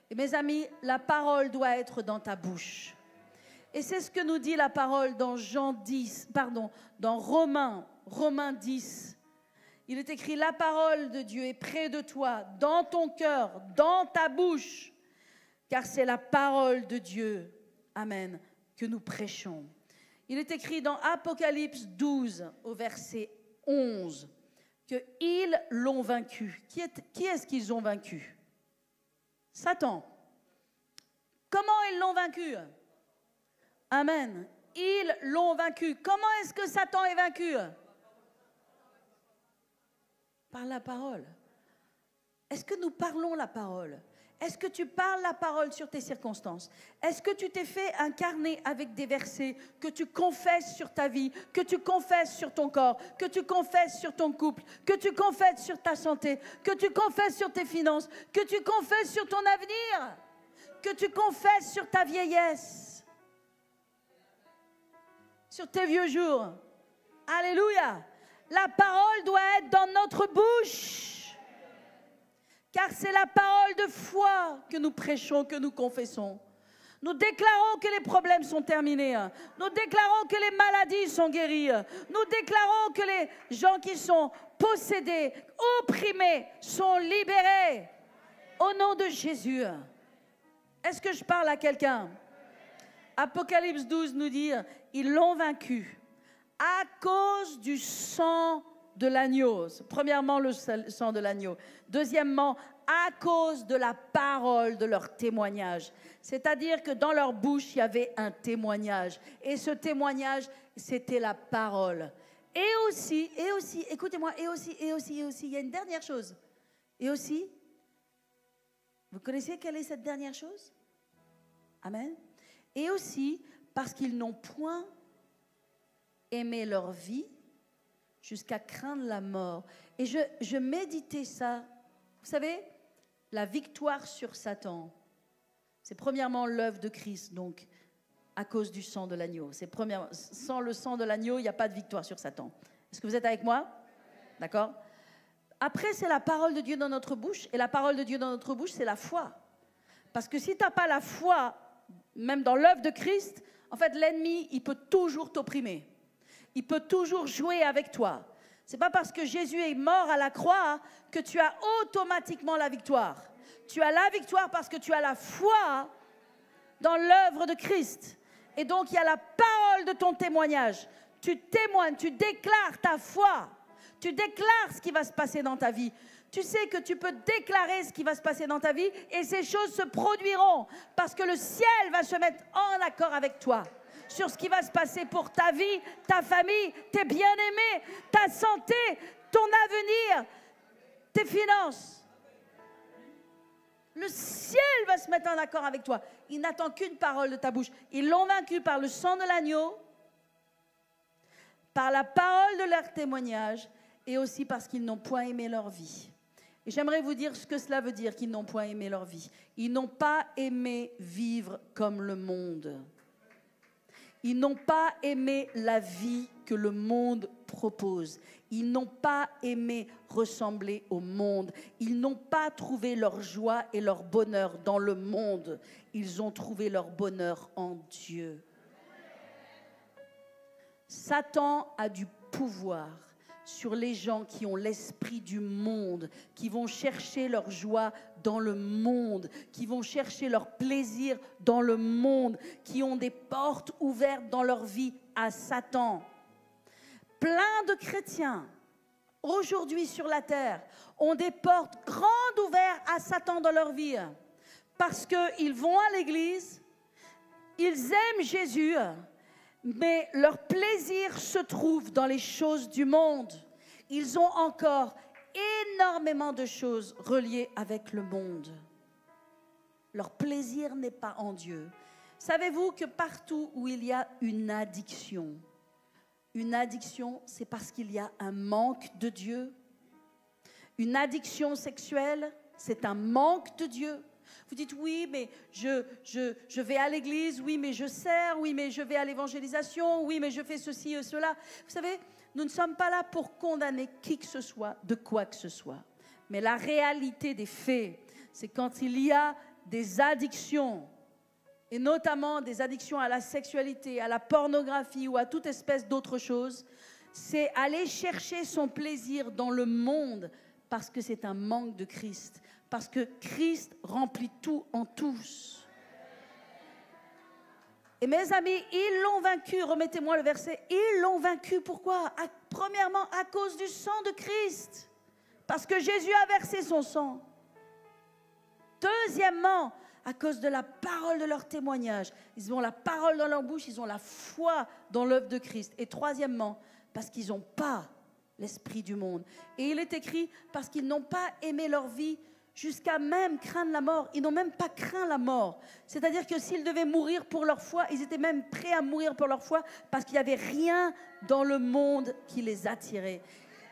Et mes amis, la parole doit être dans ta bouche. Et c'est ce que nous dit la parole dans dans Romains 10. Il est écrit, la parole de Dieu est près de toi, dans ton cœur, dans ta bouche, car c'est la parole de Dieu, amen, que nous prêchons. Il est écrit dans Apocalypse 12, au verset 11, qu'ils l'ont vaincu. Qui est-ce qu'ils ont vaincu? Satan. Comment ils l'ont vaincu? Amen. Ils l'ont vaincu. Comment est-ce que Satan est vaincu? Par la parole. Est-ce que nous parlons la parole? Est-ce que tu parles la parole sur tes circonstances? Est-ce que tu t'es fait incarner avec des versets que tu confesses sur ta vie, que tu confesses sur ton corps, que tu confesses sur ton couple, que tu confesses sur ta santé, que tu confesses sur tes finances, que tu confesses sur ton avenir, que tu confesses sur ta vieillesse, sur tes vieux jours? Alléluia! La parole doit être dans notre bouche. Car c'est la parole de foi que nous prêchons, que nous confessons. Nous déclarons que les problèmes sont terminés. Nous déclarons que les maladies sont guéries. Nous déclarons que les gens qui sont possédés, opprimés, sont libérés. Au nom de Jésus. Est-ce que je parle à quelqu'un? Apocalypse 12 nous dit, ils l'ont vaincu à cause du sang de l'agneau. Premièrement, le sang de l'agneau. Deuxièmement, à cause de la parole de leur témoignage. C'est-à-dire que dans leur bouche, il y avait un témoignage. Et ce témoignage, c'était la parole. Et aussi, écoutez-moi, et aussi, il y a une dernière chose. Et aussi, vous connaissez quelle est cette dernière chose? Amen. Et aussi, parce qu'ils n'ont point aimé leur vie, jusqu'à craindre la mort. Et je méditais ça. Vous savez, la victoire sur Satan, c'est premièrement l'œuvre de Christ, donc à cause du sang de l'agneau. Sans le sang de l'agneau, il n'y a pas de victoire sur Satan. Est-ce que vous êtes avec moi? D'accord? Après, c'est la parole de Dieu dans notre bouche. Et la parole de Dieu dans notre bouche, c'est la foi. Parce que si tu n'as pas la foi, même dans l'œuvre de Christ, en fait, l'ennemi, il peut toujours t'opprimer. Il peut toujours jouer avec toi. Ce n'est pas parce que Jésus est mort à la croix que tu as automatiquement la victoire. Tu as la victoire parce que tu as la foi dans l'œuvre de Christ. Et donc, il y a la parole de ton témoignage. Tu témoignes, tu déclares ta foi. Tu déclares ce qui va se passer dans ta vie. Tu sais que tu peux déclarer ce qui va se passer dans ta vie et ces choses se produiront parce que le ciel va se mettre en accord avec toi. sur ce qui va se passer pour ta vie, ta famille, tes bien-aimés, ta santé, ton avenir, tes finances. Le ciel va se mettre en accord avec toi. Il n'attend qu'une parole de ta bouche. Ils l'ont vaincu par le sang de l'agneau, par la parole de leur témoignage et aussi parce qu'ils n'ont point aimé leur vie. Et j'aimerais vous dire ce que cela veut dire qu'ils n'ont point aimé leur vie. Ils n'ont pas aimé vivre comme le monde. Ils n'ont pas aimé la vie que le monde propose. Ils n'ont pas aimé ressembler au monde. Ils n'ont pas trouvé leur joie et leur bonheur dans le monde. Ils ont trouvé leur bonheur en Dieu. Satan a du pouvoir sur les gens qui ont l'esprit du monde, qui vont chercher leur joie dans le monde, qui vont chercher leur plaisir dans le monde, qui ont des portes ouvertes dans leur vie à Satan. Plein de chrétiens, aujourd'hui sur la terre, ont des portes grandes ouvertes à Satan dans leur vie, parce qu'ils vont à l'église, ils aiment Jésus, mais leur plaisir se trouve dans les choses du monde. Ils ont encore énormément de choses reliées avec le monde. Leur plaisir n'est pas en Dieu. Savez-vous que partout où il y a une addiction, c'est parce qu'il y a un manque de Dieu. Une addiction sexuelle, c'est un manque de Dieu. Vous dites, oui, mais je vais à l'église, oui, mais je sers, oui, mais je vais à l'évangélisation, oui, mais je fais ceci et cela. Vous savez, nous ne sommes pas là pour condamner qui que ce soit, de quoi que ce soit. Mais la réalité des faits, c'est quand il y a des addictions, et notamment des addictions à la sexualité, à la pornographie ou à toute espèce d'autre chose, c'est aller chercher son plaisir dans le monde parce que c'est un manque de Christ. Parce que Christ remplit tout en tous. Et mes amis, ils l'ont vaincu. Remettez-moi le verset. Ils l'ont vaincu. Pourquoi? Premièrement, à cause du sang de Christ. Parce que Jésus a versé son sang. Deuxièmement, à cause de la parole de leur témoignage. Ils ont la parole dans leur bouche. Ils ont la foi dans l'œuvre de Christ. Et troisièmement, parce qu'ils n'ont pas l'esprit du monde. Et il est écrit, parce qu'ils n'ont pas aimé leur vie jusqu'à même craindre la mort. Ils n'ont même pas craint la mort. C'est-à-dire que s'ils devaient mourir pour leur foi, ils étaient même prêts à mourir pour leur foi parce qu'il n'y avait rien dans le monde qui les attirait.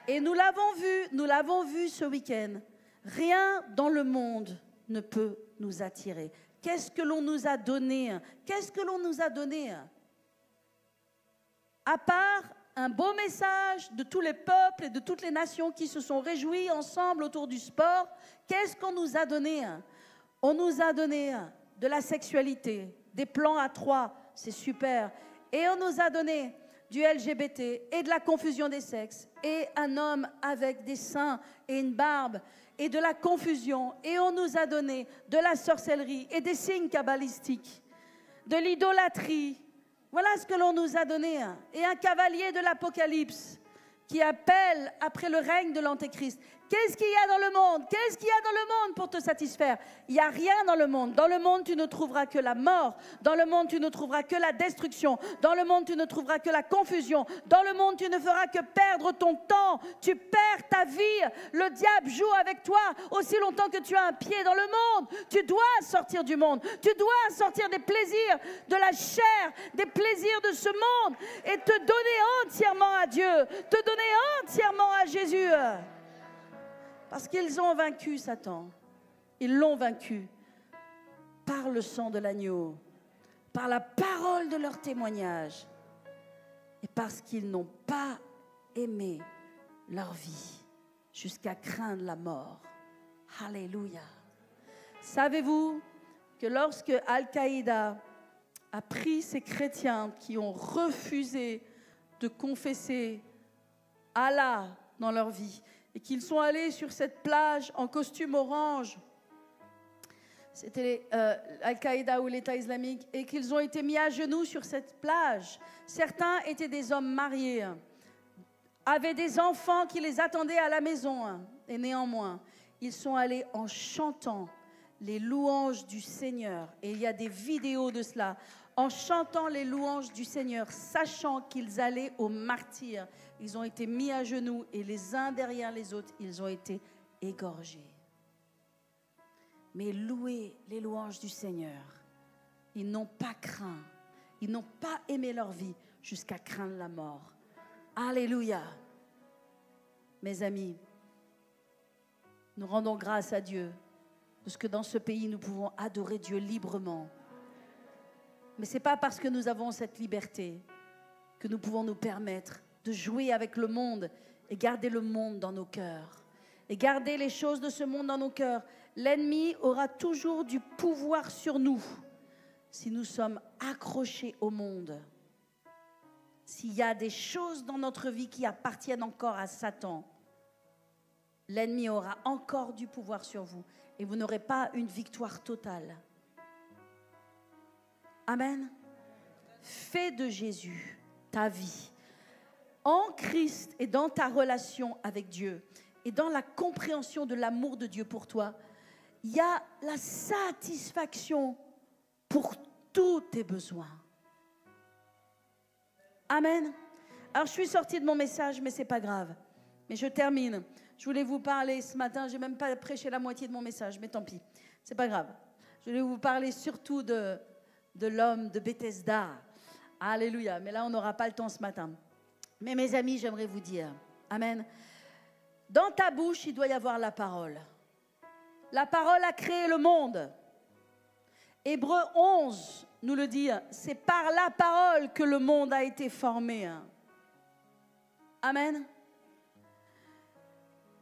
Et nous l'avons vu ce week-end. Rien dans le monde ne peut nous attirer. Qu'est-ce que l'on nous a donné? Qu'est-ce que l'on nous a donné? À part un beau message de tous les peuples et de toutes les nations qui se sont réjouis ensemble autour du sport. Qu'est-ce qu'on nous a donné? On nous a donné de la sexualité, des plans à trois, c'est super. Et on nous a donné du LGBT et de la confusion des sexes. Et un homme avec des seins et une barbe et de la confusion. Et on nous a donné de la sorcellerie et des signes kabbalistiques, de l'idolâtrie. Voilà ce que l'on nous a donné. Et un cavalier de l'Apocalypse qui appelle après le règne de l'Antéchrist. Qu'est-ce qu'il y a dans le monde? Qu'est-ce qu'il y a dans le monde pour te satisfaire? Il n'y a rien dans le monde. Dans le monde, tu ne trouveras que la mort. Dans le monde, tu ne trouveras que la destruction. Dans le monde, tu ne trouveras que la confusion. Dans le monde, tu ne feras que perdre ton temps. Tu perds ta vie. Le diable joue avec toi aussi longtemps que tu as un pied dans le monde. Tu dois sortir du monde. Tu dois sortir des plaisirs de la chair, des plaisirs de ce monde et te donner entièrement à Dieu, te donner entièrement à Jésus. Parce qu'ils ont vaincu Satan. Ils l'ont vaincu par le sang de l'agneau, par la parole de leur témoignage et parce qu'ils n'ont pas aimé leur vie jusqu'à craindre la mort. Alléluia. Savez-vous que lorsque Al-Qaïda a pris ces chrétiens qui ont refusé de confesser Allah dans leur vie, et qu'ils sont allés sur cette plage en costume orange, c'était Al-Qaïda ou l'État islamique, et qu'ils ont été mis à genoux sur cette plage. Certains étaient des hommes mariés, avaient des enfants qui les attendaient à la maison, et néanmoins, ils sont allés en chantant les louanges du Seigneur, et il y a des vidéos de cela, en chantant les louanges du Seigneur, sachant qu'ils allaient au martyre. Ils ont été mis à genoux et les uns derrière les autres, ils ont été égorgés. Mais louez les louanges du Seigneur. Ils n'ont pas craint. Ils n'ont pas aimé leur vie jusqu'à craindre la mort. Alléluia. Mes amis, nous rendons grâce à Dieu parce que dans ce pays, nous pouvons adorer Dieu librement. Mais ce n'est pas parce que nous avons cette liberté que nous pouvons nous permettre de jouer avec le monde et garder le monde dans nos cœurs. Et garder les choses de ce monde dans nos cœurs. L'ennemi aura toujours du pouvoir sur nous si nous sommes accrochés au monde. S'il y a des choses dans notre vie qui appartiennent encore à Satan, l'ennemi aura encore du pouvoir sur vous et vous n'aurez pas une victoire totale. Amen. Fais de Jésus ta vie. En Christ et dans ta relation avec Dieu et dans la compréhension de l'amour de Dieu pour toi, il y a la satisfaction pour tous tes besoins. Amen. Alors je suis sortie de mon message, mais ce n'est pas grave. Mais je termine. Je voulais vous parler ce matin, je n'ai même pas prêché la moitié de mon message, mais tant pis, ce n'est pas grave. Je voulais vous parler surtout de l'homme de Bethesda. Alléluia. Mais là, on n'aura pas le temps ce matin. Mais mes amis, j'aimerais vous dire, amen. Dans ta bouche, il doit y avoir la parole. La parole a créé le monde. Hébreux 11 nous le dit, c'est par la parole que le monde a été formé. Amen.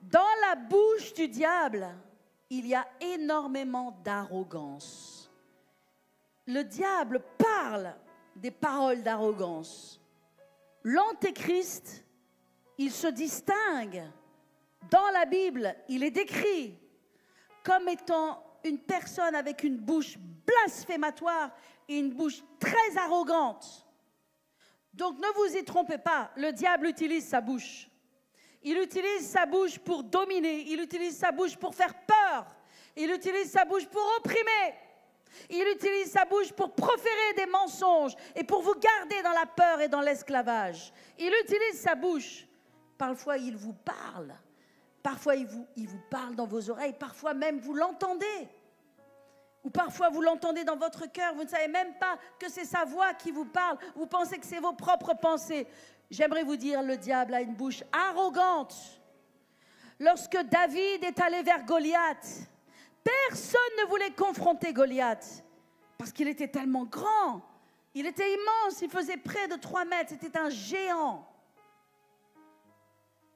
Dans la bouche du diable, il y a énormément d'arrogance. Le diable parle des paroles d'arrogance. L'antéchrist, il se distingue. Dans la Bible, il est décrit comme étant une personne avec une bouche blasphématoire et une bouche très arrogante. Donc ne vous y trompez pas, le diable utilise sa bouche. Il utilise sa bouche pour dominer, il utilise sa bouche pour faire peur, il utilise sa bouche pour opprimer, il utilise sa bouche pour proférer des mensonges et pour vous garder dans la peur et dans l'esclavage. Il utilise sa bouche. Parfois, il vous parle. Parfois, il vous parle dans vos oreilles. Parfois, même, vous l'entendez. Ou parfois, vous l'entendez dans votre cœur. Vous ne savez même pas que c'est sa voix qui vous parle. Vous pensez que c'est vos propres pensées. J'aimerais vous dire, le diable a une bouche arrogante. Lorsque David est allé vers Goliath, personne ne voulait confronter Goliath parce qu'il était tellement grand. Il était immense, il faisait près de 3 mètres. C'était un géant.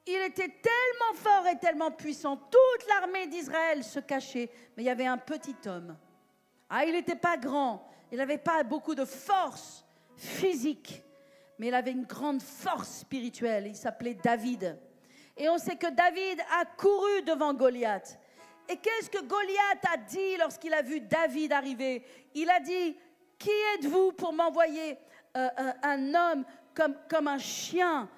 Il était tellement fort et tellement puissant. Toute l'armée d'Israël se cachait. Mais il y avait un petit homme. Ah, il n'était pas grand. Il n'avait pas beaucoup de force physique. Mais il avait une grande force spirituelle. Il s'appelait David. Et on sait que David a couru devant Goliath. Et qu'est-ce que Goliath a dit lorsqu'il a vu David arriver? Il a dit, qui êtes-vous pour m'envoyer un homme comme un chien?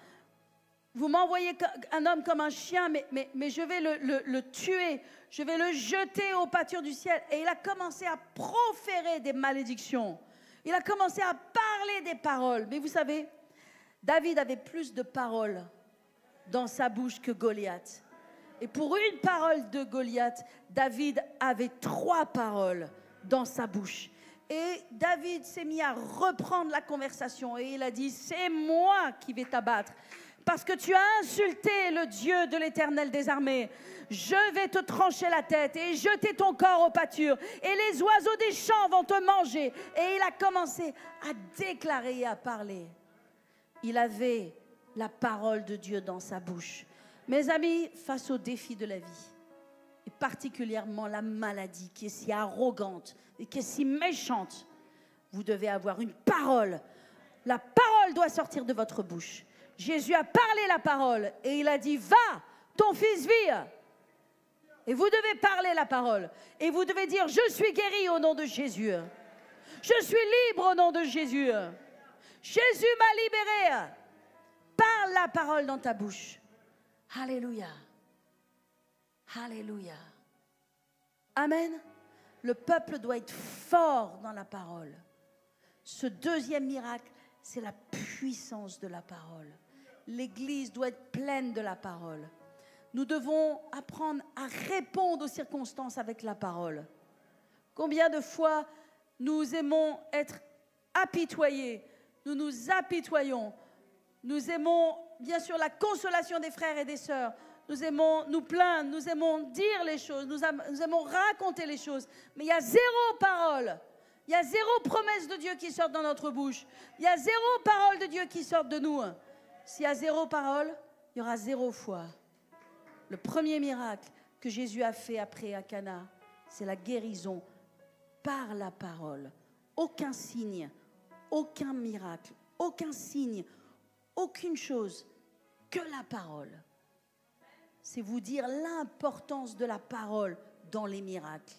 Vous m'envoyez un homme comme un chien, mais je vais le tuer. Je vais le jeter au pâture du ciel. Et il a commencé à proférer des malédictions. Il a commencé à parler des paroles. Mais vous savez, David avait plus de paroles dans sa bouche que Goliath. Et pour une parole de Goliath, David avait 3 paroles dans sa bouche. Et David s'est mis à reprendre la conversation. Et il a dit, c'est moi qui vais t'abattre. Parce que tu as insulté le Dieu de l'Éternel des armées. Je vais te trancher la tête et jeter ton corps aux pâtures. Et les oiseaux des champs vont te manger. Et il a commencé à déclarer et à parler. Il avait la parole de Dieu dans sa bouche. Mes amis, face aux défis de la vie, et particulièrement la maladie qui est si arrogante et qui est si méchante, vous devez avoir une parole. La parole doit sortir de votre bouche. Jésus a parlé la parole et il a dit, va, ton fils vit. Et vous devez parler la parole. Et vous devez dire, je suis guéri au nom de Jésus. Je suis libre au nom de Jésus. Jésus m'a libéré. Parle la parole dans ta bouche. Alléluia. Alléluia. Amen. Le peuple doit être fort dans la parole. Ce deuxième miracle, c'est la puissance de la parole. L'Église doit être pleine de la parole. Nous devons apprendre à répondre aux circonstances avec la parole. Combien de fois nous aimons être apitoyés, nous nous apitoyons, nous aimons bien sûr la consolation des frères et des sœurs, nous aimons nous plaindre, nous aimons dire les choses, nous aimons raconter les choses, mais il y a zéro parole, il y a zéro promesse de Dieu qui sort dans notre bouche, il y a zéro parole de Dieu qui sort de nous. S'il y a zéro parole, il y aura zéro foi. Le premier miracle que Jésus a fait après à Cana, c'est la guérison par la parole. Aucun signe, aucun miracle, aucun signe, aucune chose que la parole. C'est vous dire l'importance de la parole dans les miracles.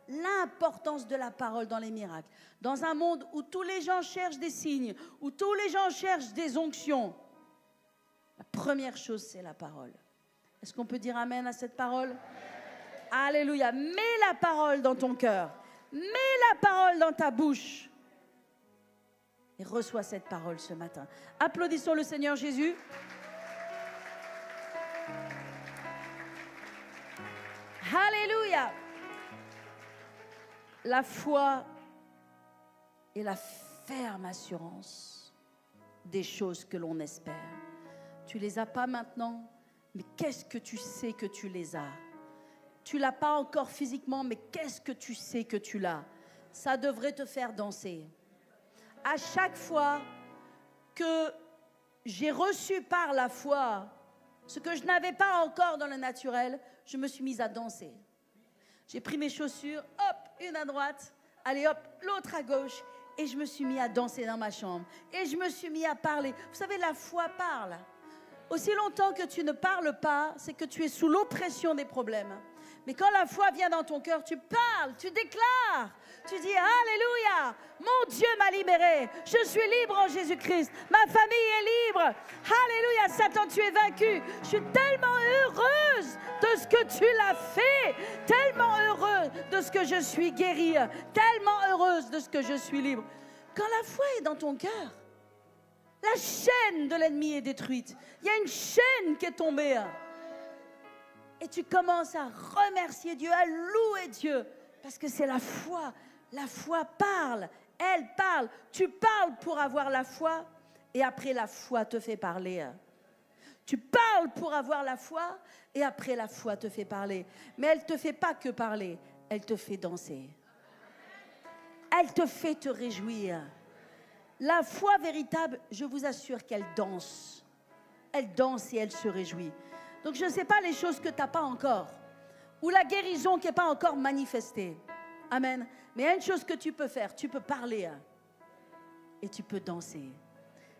L'importance de la parole dans les miracles. Dans un monde où tous les gens cherchent des signes, où tous les gens cherchent des onctions, la première chose, c'est la parole. Est-ce qu'on peut dire amen à cette parole? Amen. Alléluia. Mets la parole dans ton cœur. Mets la parole dans ta bouche. Et reçois cette parole ce matin. Applaudissons le Seigneur Jésus. Alléluia. La foi est la ferme assurance des choses que l'on espère. Tu ne les as pas maintenant, mais qu'est-ce que tu sais que tu les as? Tu ne l'as pas encore physiquement, mais qu'est-ce que tu sais que tu l'as? Ça devrait te faire danser. À chaque fois que j'ai reçu par la foi ce que je n'avais pas encore dans le naturel, je me suis mise à danser. J'ai pris mes chaussures, hop, une à droite, allez hop, l'autre à gauche, et je me suis mis à danser dans ma chambre. Et je me suis mis à parler. Vous savez, la foi parle. Aussi longtemps que tu ne parles pas, c'est que tu es sous l'oppression des problèmes. Mais quand la foi vient dans ton cœur, tu parles, tu déclares. Tu dis, Alléluia, mon Dieu m'a libéré. Je suis libre en Jésus-Christ. Ma famille est libre. Alléluia, Satan, tu es vaincu. Je suis tellement heureuse de ce que tu l'as fait. Tellement heureuse de ce que je suis guérie. Tellement heureuse de ce que je suis libre. Quand la foi est dans ton cœur, la chaîne de l'ennemi est détruite. Il y a une chaîne qui est tombée. Et tu commences à remercier Dieu, à louer Dieu. Parce que c'est la foi. La foi parle. Elle parle. Tu parles pour avoir la foi. Et après, la foi te fait parler. Tu parles pour avoir la foi. Et après, la foi te fait parler. Mais elle ne te fait pas que parler. Elle te fait danser. Elle te fait te réjouir. La foi véritable, je vous assure qu'elle danse. Elle danse et elle se réjouit. Donc je ne sais pas les choses que tu n'as pas encore. Ou la guérison qui n'est pas encore manifestée. Amen. Mais il y a une chose que tu peux faire. Tu peux parler. Et tu peux danser.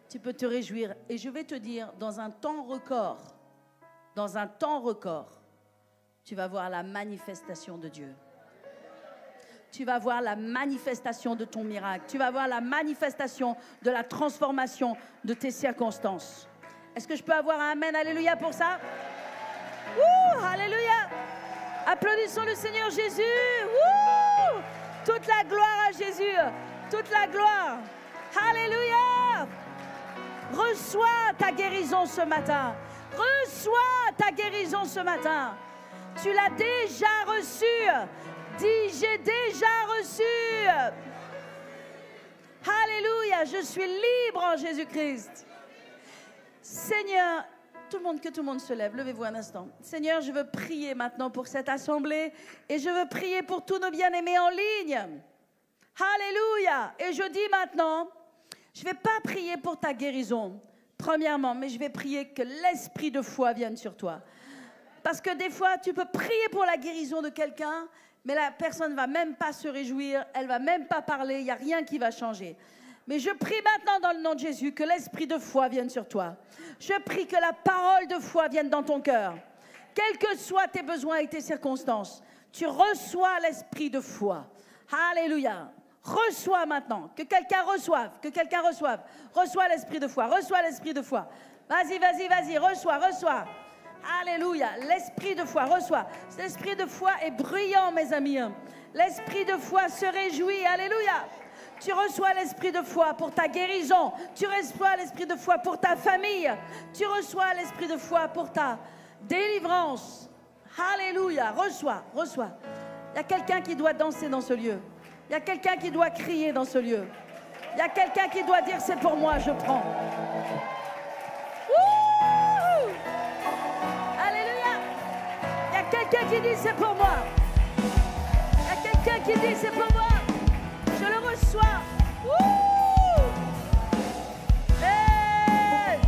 Tu peux te réjouir. Et je vais te dire, dans un temps record, tu vas voir la manifestation de Dieu. Tu vas voir la manifestation de ton miracle. Tu vas voir la manifestation de la transformation de tes circonstances. Est-ce que je peux avoir un amen, alléluia pour ça? Alléluia. Applaudissons le Seigneur Jésus. Toute la gloire à Jésus. Toute la gloire. Alléluia. Reçois ta guérison ce matin. Reçois ta guérison ce matin. Tu l'as déjà reçue. Dis, j'ai déjà reçu. Alléluia, je suis libre en Jésus-Christ. Seigneur, que tout le monde se lève, levez-vous un instant. Seigneur, je veux prier maintenant pour cette assemblée et je veux prier pour tous nos bien-aimés en ligne. Alléluia. Et je dis maintenant, je ne vais pas prier pour ta guérison, premièrement, mais je vais prier que l'esprit de foi vienne sur toi. Parce que des fois, tu peux prier pour la guérison de quelqu'un, mais la personne ne va même pas se réjouir, elle ne va même pas parler, il n'y a rien qui va changer. Mais je prie maintenant dans le nom de Jésus que l'esprit de foi vienne sur toi. Je prie que la parole de foi vienne dans ton cœur. Quels que soient tes besoins et tes circonstances, tu reçois l'esprit de foi. Alléluia. Reçois maintenant. Que quelqu'un reçoive. Reçois l'esprit de foi. Reçois l'esprit de foi. Vas-y. Reçois. Alléluia. L'esprit de foi, reçois. L'esprit de foi est bruyant, mes amis. L'esprit de foi se réjouit. Alléluia. Tu reçois l'esprit de foi pour ta guérison. Tu reçois l'esprit de foi pour ta famille. Tu reçois l'esprit de foi pour ta délivrance. Alléluia. Reçois, reçois. Il y a quelqu'un qui doit danser dans ce lieu. Il y a quelqu'un qui doit crier dans ce lieu. Il y a quelqu'un qui doit dire c'est pour moi, je prends. Wouh! Alléluia. Il y a quelqu'un qui dit c'est pour moi. Il y a quelqu'un qui dit c'est pour moi. Je le reçois. Wouh! Hey!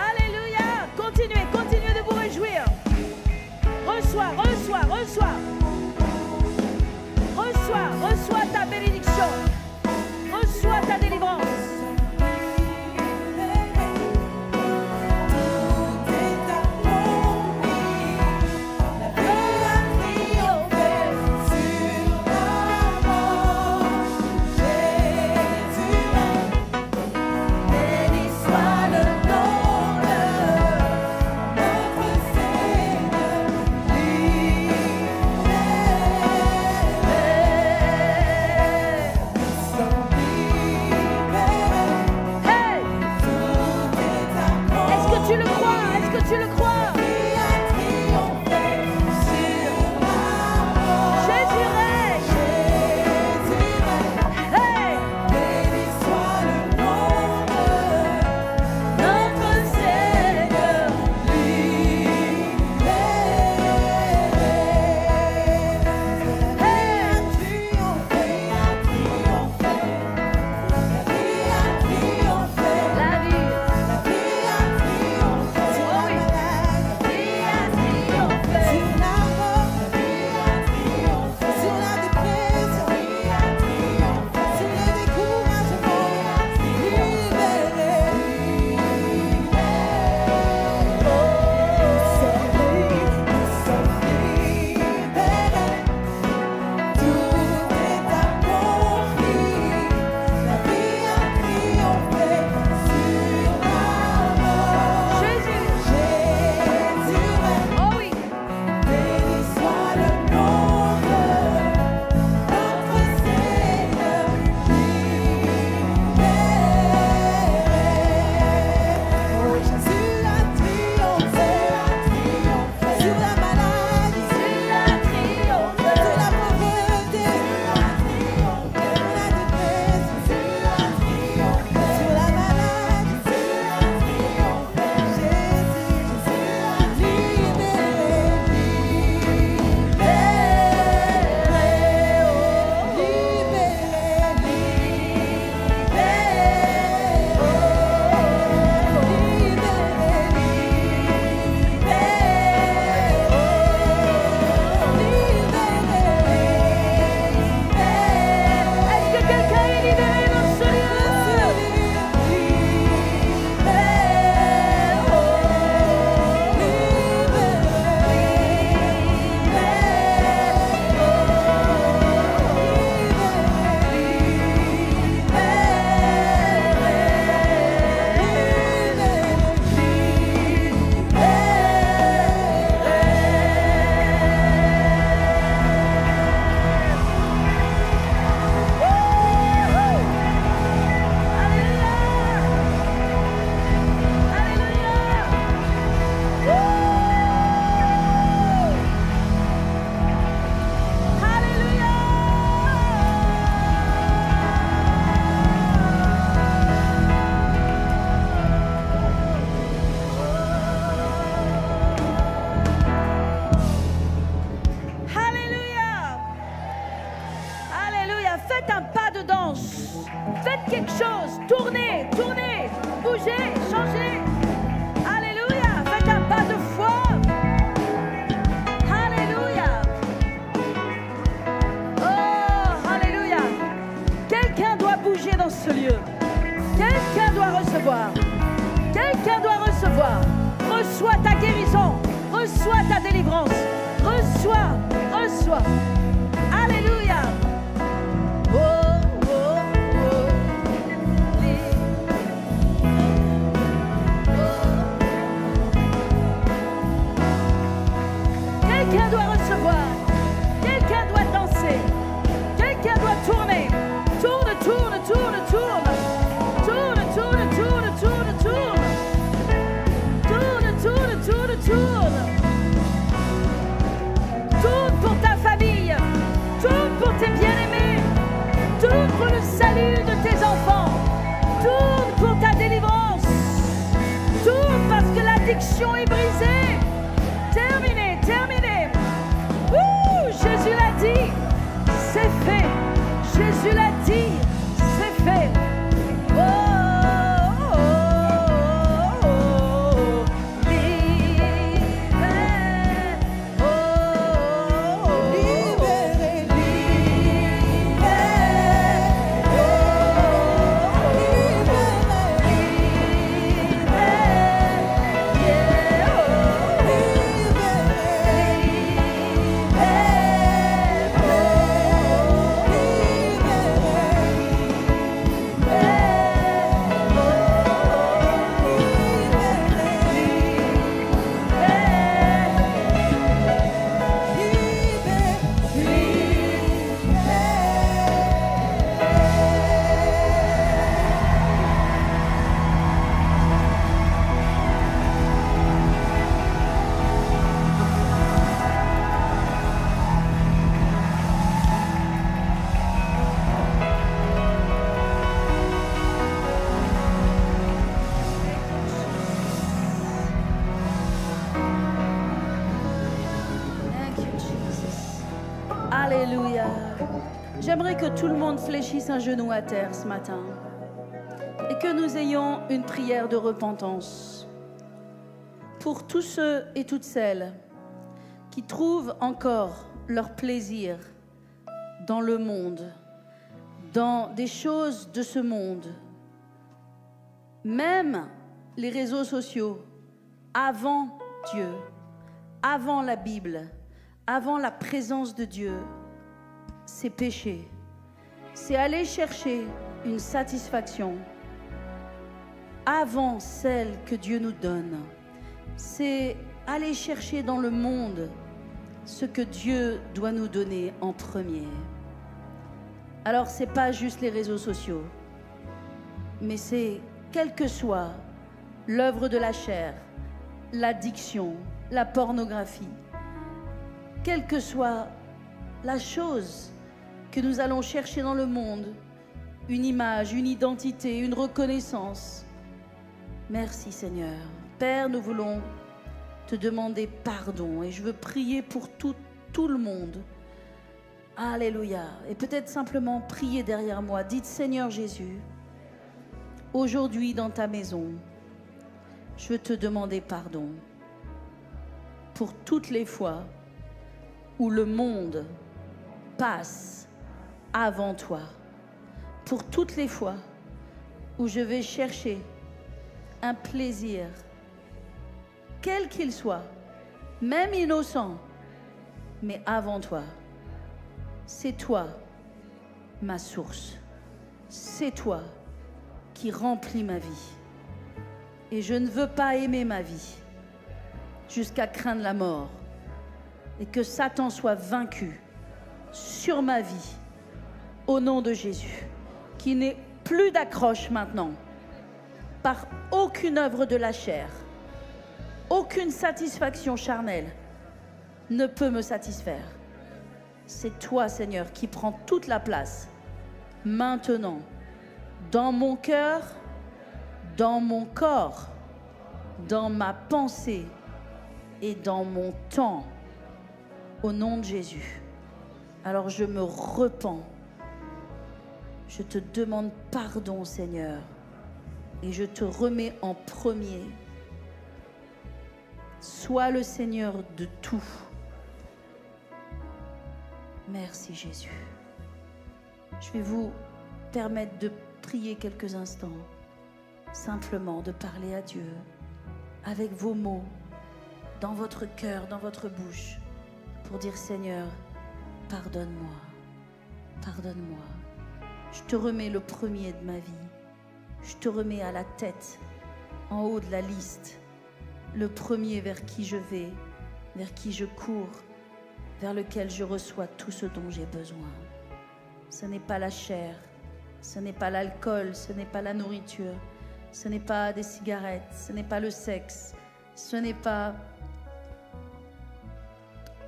Alléluia. Continuez, continuez de vous réjouir. Reçois, reçois, reçois. Reçois, reçois ta bénédiction. Reçois ta délivrance. Reçois ta guérison. Reçois ta délivrance. Reçois, reçois. Alléluia. Oh, oh, oh. Quelqu'un doit recevoir. Quelqu'un doit danser. Quelqu'un doit tourner. L'addiction est brisée. Terminé, terminé. Jésus l'a dit, c'est fait. Jésus l'a dit, c'est fait. Oh, oh, oh, oh, libéré. Oh, oh, libéré, libéré. Oh, Alléluia. J'aimerais que tout le monde fléchisse un genou à terre ce matin et que nous ayons une prière de repentance pour tous ceux et toutes celles qui trouvent encore leur plaisir dans le monde, dans des choses de ce monde, même les réseaux sociaux, avant Dieu, avant la Bible, avant la présence de Dieu. C'est péché. C'est aller chercher une satisfaction avant celle que Dieu nous donne. C'est aller chercher dans le monde ce que Dieu doit nous donner en premier. Alors, ce n'est pas juste les réseaux sociaux, mais c'est quelle que soit l'œuvre de la chair, l'addiction, la pornographie, quelle que soit la chose que nous allons chercher dans le monde, une image, une identité, une reconnaissance. Merci Seigneur. Père, nous voulons te demander pardon et je veux prier pour tout le monde. Alléluia. Et peut-être simplement prier derrière moi. Dites Seigneur Jésus, aujourd'hui dans ta maison, je veux te demander pardon pour toutes les fois où le monde passe avant toi, pour toutes les fois où je vais chercher un plaisir, quel qu'il soit, même innocent, mais avant toi. C'est toi ma source, c'est toi qui remplis ma vie. Et je ne veux pas aimer ma vie jusqu'à craindre la mort et que Satan soit vaincu sur ma vie au nom de Jésus, qui n'ait plus d'accroche maintenant par aucune œuvre de la chair, aucune satisfaction charnelle ne peut me satisfaire. C'est toi, Seigneur, qui prends toute la place maintenant dans mon cœur, dans mon corps, dans ma pensée et dans mon temps, au nom de Jésus. Alors je me repens. Je te demande pardon, Seigneur, et je te remets en premier. Sois le Seigneur de tout. Merci Jésus. Je vais vous permettre de prier quelques instants, simplement de parler à Dieu avec vos mots, dans votre cœur, dans votre bouche, pour dire Seigneur, pardonne-moi, pardonne-moi. Je te remets le premier de ma vie. Je te remets à la tête, en haut de la liste, le premier vers qui je vais, vers qui je cours, vers lequel je reçois tout ce dont j'ai besoin. Ce n'est pas la chair, ce n'est pas l'alcool, ce n'est pas la nourriture, ce n'est pas des cigarettes, ce n'est pas le sexe, ce n'est pas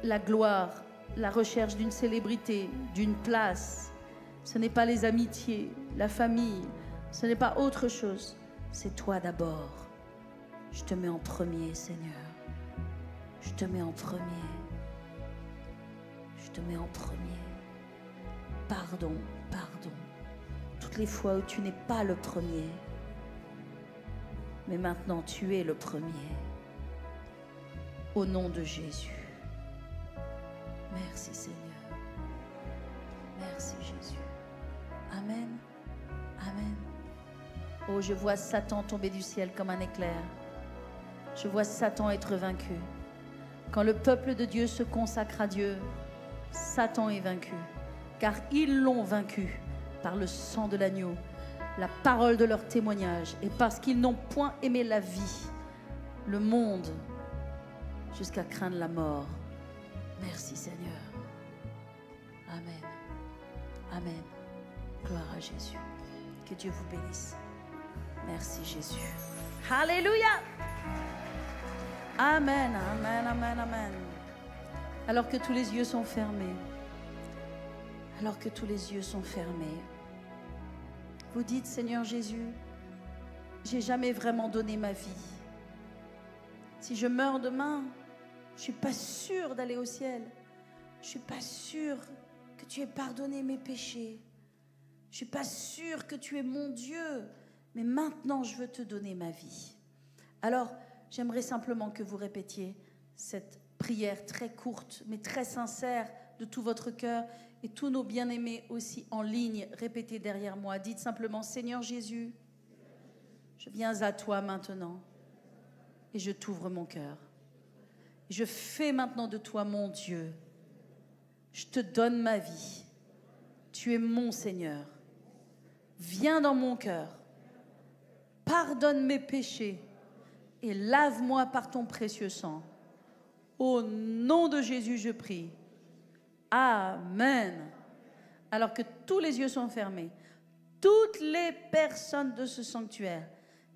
la gloire, la recherche d'une célébrité, d'une place. Ce n'est pas les amitiés, la famille, ce n'est pas autre chose. C'est toi d'abord. Je te mets en premier, Seigneur. Je te mets en premier. Je te mets en premier. Pardon, pardon. Toutes les fois où tu n'es pas le premier. Mais maintenant, tu es le premier. Au nom de Jésus. Merci, Seigneur. Merci, Jésus. Amen. Amen. Oh, je vois Satan tomber du ciel comme un éclair. Je vois Satan être vaincu. Quand le peuple de Dieu se consacre à Dieu, Satan est vaincu. Car ils l'ont vaincu par le sang de l'agneau, la parole de leur témoignage, et parce qu'ils n'ont point aimé la vie, le monde, jusqu'à craindre la mort. Merci Seigneur. Amen. Amen. Gloire à Jésus. Que Dieu vous bénisse. Merci Jésus. Alléluia. Amen, amen, amen, amen. Alors que tous les yeux sont fermés, alors que tous les yeux sont fermés, vous dites, Seigneur Jésus, j'ai jamais vraiment donné ma vie. Si je meurs demain, je suis pas sûre d'aller au ciel. Je suis pas sûre que tu aies pardonné mes péchés. Je suis pas sûre que tu es mon Dieu. Mais maintenant, je veux te donner ma vie. Alors, j'aimerais simplement que vous répétiez cette prière très courte, mais très sincère de tout votre cœur. Et tous nos bien-aimés aussi en ligne, répétez derrière moi. Dites simplement, Seigneur Jésus, je viens à toi maintenant et je t'ouvre mon cœur. Je fais maintenant de toi mon Dieu. Je te donne ma vie. Tu es mon Seigneur. Viens dans mon cœur. Pardonne mes péchés et lave-moi par ton précieux sang. Au nom de Jésus, je prie. Amen. Alors que tous les yeux sont fermés, toutes les personnes de ce sanctuaire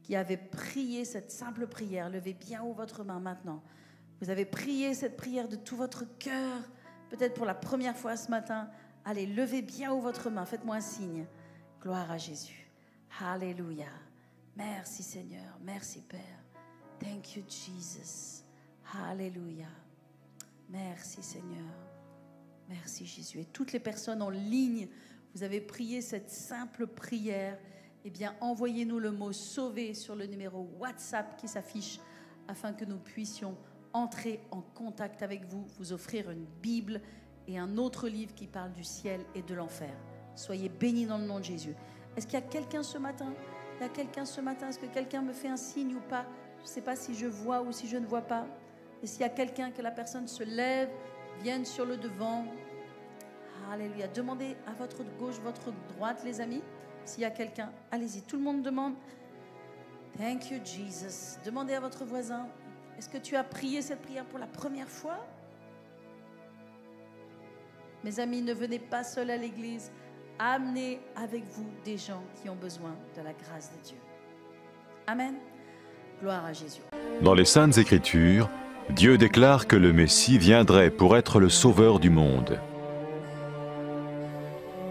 qui avaient prié cette simple prière, levez bien haut votre main maintenant. Vous avez prié cette prière de tout votre cœur, peut-être pour la première fois ce matin. Allez, levez bien haut votre main, faites-moi un signe. Gloire à Jésus. Alléluia. Merci Seigneur, merci Père. Thank you Jesus. Alléluia. Merci Seigneur. Merci Jésus. Et toutes les personnes en ligne, vous avez prié cette simple prière, eh bien envoyez-nous le mot sauvé sur le numéro WhatsApp qui s'affiche afin que nous puissions entrer en contact avec vous, vous offrir une Bible et un autre livre qui parle du ciel et de l'enfer. Soyez bénis dans le nom de Jésus. Est-ce qu'il y a quelqu'un ce matin? Il y a quelqu'un ce matin? Est-ce que quelqu'un me fait un signe ou pas? Je ne sais pas si je vois ou si je ne vois pas. Et s'il y a quelqu'un, que la personne se lève, vienne sur le devant. Alléluia. Demandez à votre gauche, votre droite, les amis. S'il y a quelqu'un, allez-y. Tout le monde demande. Thank you, Jesus. Demandez à votre voisin. Est-ce que tu as prié cette prière pour la première fois? Mes amis, ne venez pas seuls à l'église. Amenez avec vous des gens qui ont besoin de la grâce de Dieu. Amen. Gloire à Jésus. Dans les Saintes Écritures, Dieu déclare que le Messie viendrait pour être le sauveur du monde.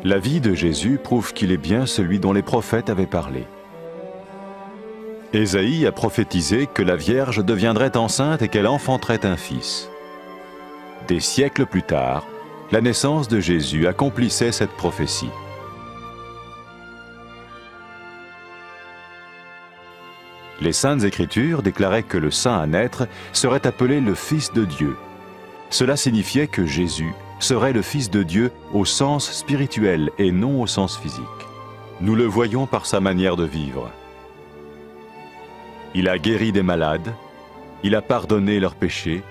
La vie de Jésus prouve qu'il est bien celui dont les prophètes avaient parlé. Ésaïe a prophétisé que la Vierge deviendrait enceinte et qu'elle enfanterait un fils. Des siècles plus tard, la naissance de Jésus accomplissait cette prophétie. Les Saintes Écritures déclaraient que le saint à naître serait appelé le Fils de Dieu. Cela signifiait que Jésus serait le Fils de Dieu au sens spirituel et non au sens physique. Nous le voyons par sa manière de vivre. Il a guéri des malades, il a pardonné leurs péchés,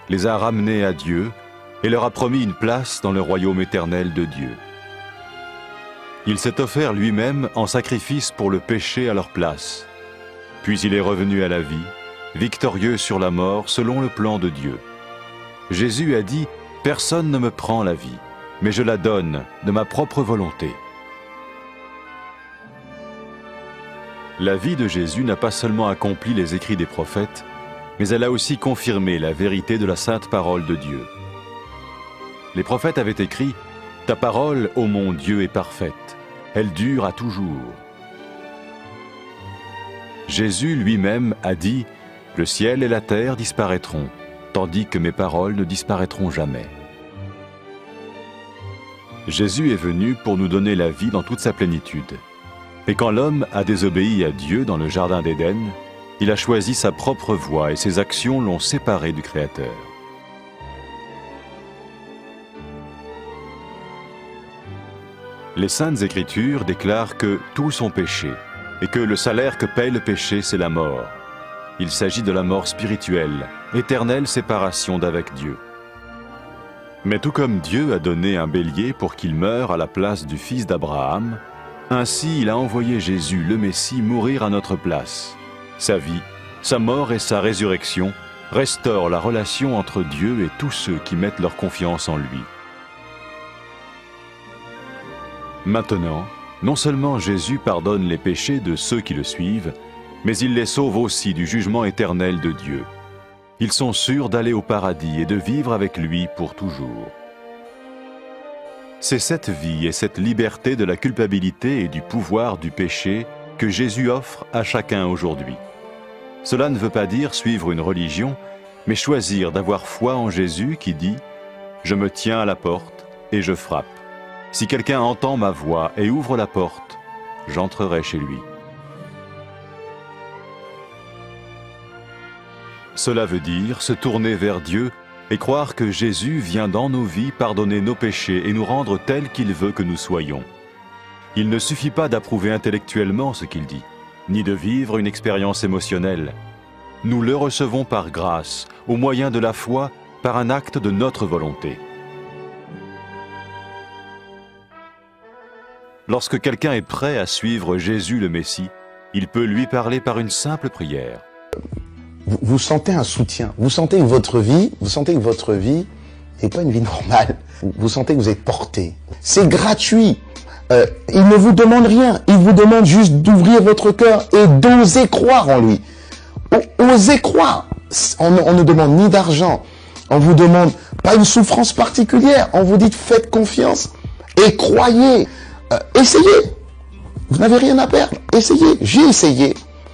les a ramenés à Dieu et leur a promis une place dans le royaume éternel de Dieu. Il s'est offert lui-même en sacrifice pour le péché à leur place. Puis il est revenu à la vie, victorieux sur la mort selon le plan de Dieu. Jésus a dit « Personne ne me prend la vie, mais je la donne de ma propre volonté. » La vie de Jésus n'a pas seulement accompli les écrits des prophètes, mais elle a aussi confirmé la vérité de la sainte parole de Dieu. Les prophètes avaient écrit « Ta parole, ô mon Dieu, est parfaite, elle dure à toujours. » Jésus lui-même a dit « Le ciel et la terre disparaîtront, tandis que mes paroles ne disparaîtront jamais. Jésus est venu pour nous donner la vie dans toute sa plénitude. Et quand l'homme a désobéi à Dieu dans le jardin d'Éden, il a choisi sa propre voie et ses actions l'ont séparé du Créateur. Les Saintes Écritures déclarent que tous sont péchés et que le salaire que paye le péché, c'est la mort. Il s'agit de la mort spirituelle, éternelle séparation d'avec Dieu. Mais tout comme Dieu a donné un bélier pour qu'il meure à la place du fils d'Abraham, ainsi il a envoyé Jésus, le Messie, mourir à notre place. Sa vie, sa mort et sa résurrection restaurent la relation entre Dieu et tous ceux qui mettent leur confiance en lui. Maintenant, non seulement Jésus pardonne les péchés de ceux qui le suivent, mais il les sauve aussi du jugement éternel de Dieu. Ils sont sûrs d'aller au paradis et de vivre avec lui pour toujours. C'est cette vie et cette liberté de la culpabilité et du pouvoir du péché que Jésus offre à chacun aujourd'hui. Cela ne veut pas dire suivre une religion, mais choisir d'avoir foi en Jésus qui dit « Je me tiens à la porte et je frappe. Si quelqu'un entend ma voix et ouvre la porte, j'entrerai chez lui. » Cela veut dire se tourner vers Dieu et croire que Jésus vient dans nos vies pardonner nos péchés et nous rendre tels qu'il veut que nous soyons. Il ne suffit pas d'approuver intellectuellement ce qu'il dit, ni de vivre une expérience émotionnelle. Nous le recevons par grâce, au moyen de la foi, par un acte de notre volonté. Lorsque quelqu'un est prêt à suivre Jésus le Messie, il peut lui parler par une simple prière. Vous sentez un soutien, vous sentez que votre vie n'est pas une vie normale. Vous sentez que vous êtes porté. C'est gratuit. Il ne vous demande rien. Il vous demande juste d'ouvrir votre cœur et d'oser croire en lui. Osez croire. On ne demande ni d'argent. On vous demande pas une souffrance particulière. On vous dit faites confiance et croyez. Essayez. Vous n'avez rien à perdre. Essayez. J'ai essayé.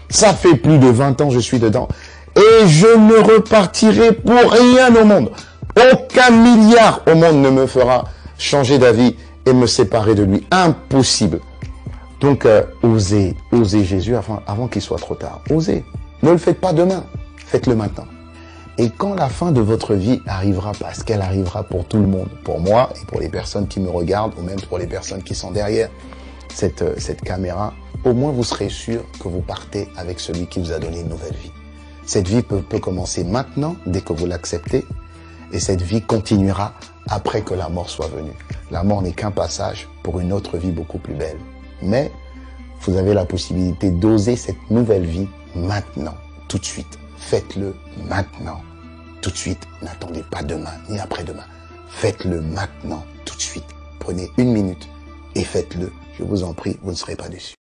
Ça fait plus de 20 ans que je suis dedans. Et je ne repartirai pour rien au monde. Aucun milliard au monde ne me fera changer d'avis et me séparer de lui. Impossible. Donc, osez Jésus avant qu'il soit trop tard. Osez. Ne le faites pas demain. Faites-le maintenant. Et quand la fin de votre vie arrivera, parce qu'elle arrivera pour tout le monde, pour moi et pour les personnes qui me regardent, ou même pour les personnes qui sont derrière cette caméra, au moins vous serez sûr que vous partez avec celui qui vous a donné une nouvelle vie. Cette vie peut commencer maintenant, dès que vous l'acceptez, et cette vie continuera après que la mort soit venue. La mort n'est qu'un passage pour une autre vie beaucoup plus belle. Mais vous avez la possibilité d'oser cette nouvelle vie maintenant, tout de suite. Faites-le maintenant, tout de suite. N'attendez pas demain, ni après-demain. Faites-le maintenant, tout de suite. Prenez 1 minute et faites-le. Je vous en prie, vous ne serez pas déçus.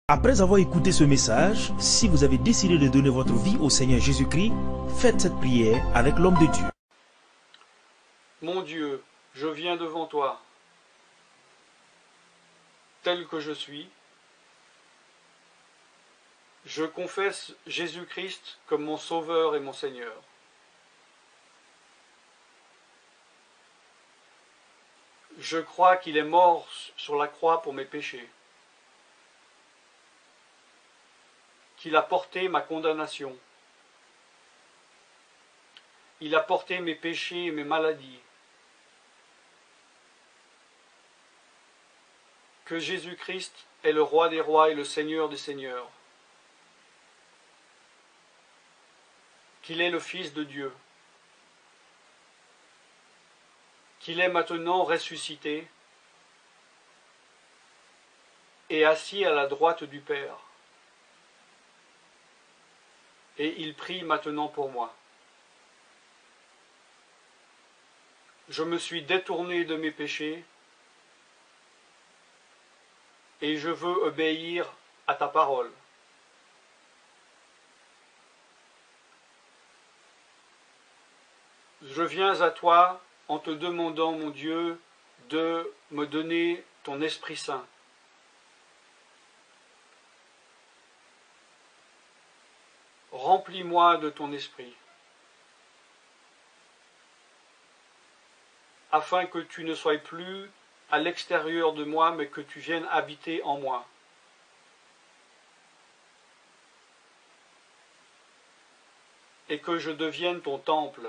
Après avoir écouté ce message, si vous avez décidé de donner votre vie au Seigneur Jésus-Christ, faites cette prière avec l'homme de Dieu. Mon Dieu, je viens devant toi, tel que je suis. Je confesse Jésus-Christ comme mon Sauveur et mon Seigneur. Je crois qu'il est mort sur la croix pour mes péchés, qu'il a porté ma condamnation. Il a porté mes péchés et mes maladies. Que Jésus-Christ est le Roi des rois et le Seigneur des seigneurs. Qu'il est le Fils de Dieu. Qu'il est maintenant ressuscité et assis à la droite du Père. Et il prie maintenant pour moi. Je me suis détourné de mes péchés et je veux obéir à ta parole. Je viens à toi en te demandant, mon Dieu, de me donner ton Esprit Saint. Remplis-moi de ton Esprit, afin que tu ne sois plus à l'extérieur de moi, mais que tu viennes habiter en moi. Et que je devienne ton temple.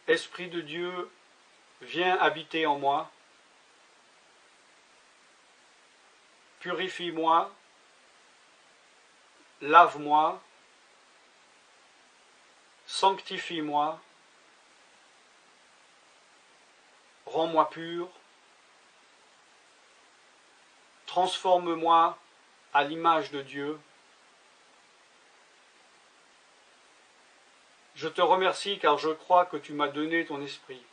Esprit de Dieu, viens habiter en moi. Purifie-moi, lave-moi, sanctifie-moi, rends-moi pur, transforme-moi à l'image de Dieu. Je te remercie car je crois que tu m'as donné ton esprit,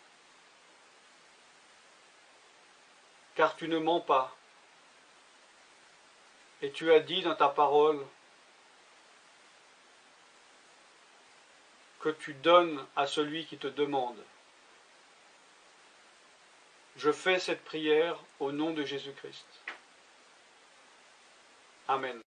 car tu ne mens pas. Et tu as dit dans ta parole que tu donnes à celui qui te demande. Je fais cette prière au nom de Jésus-Christ. Amen.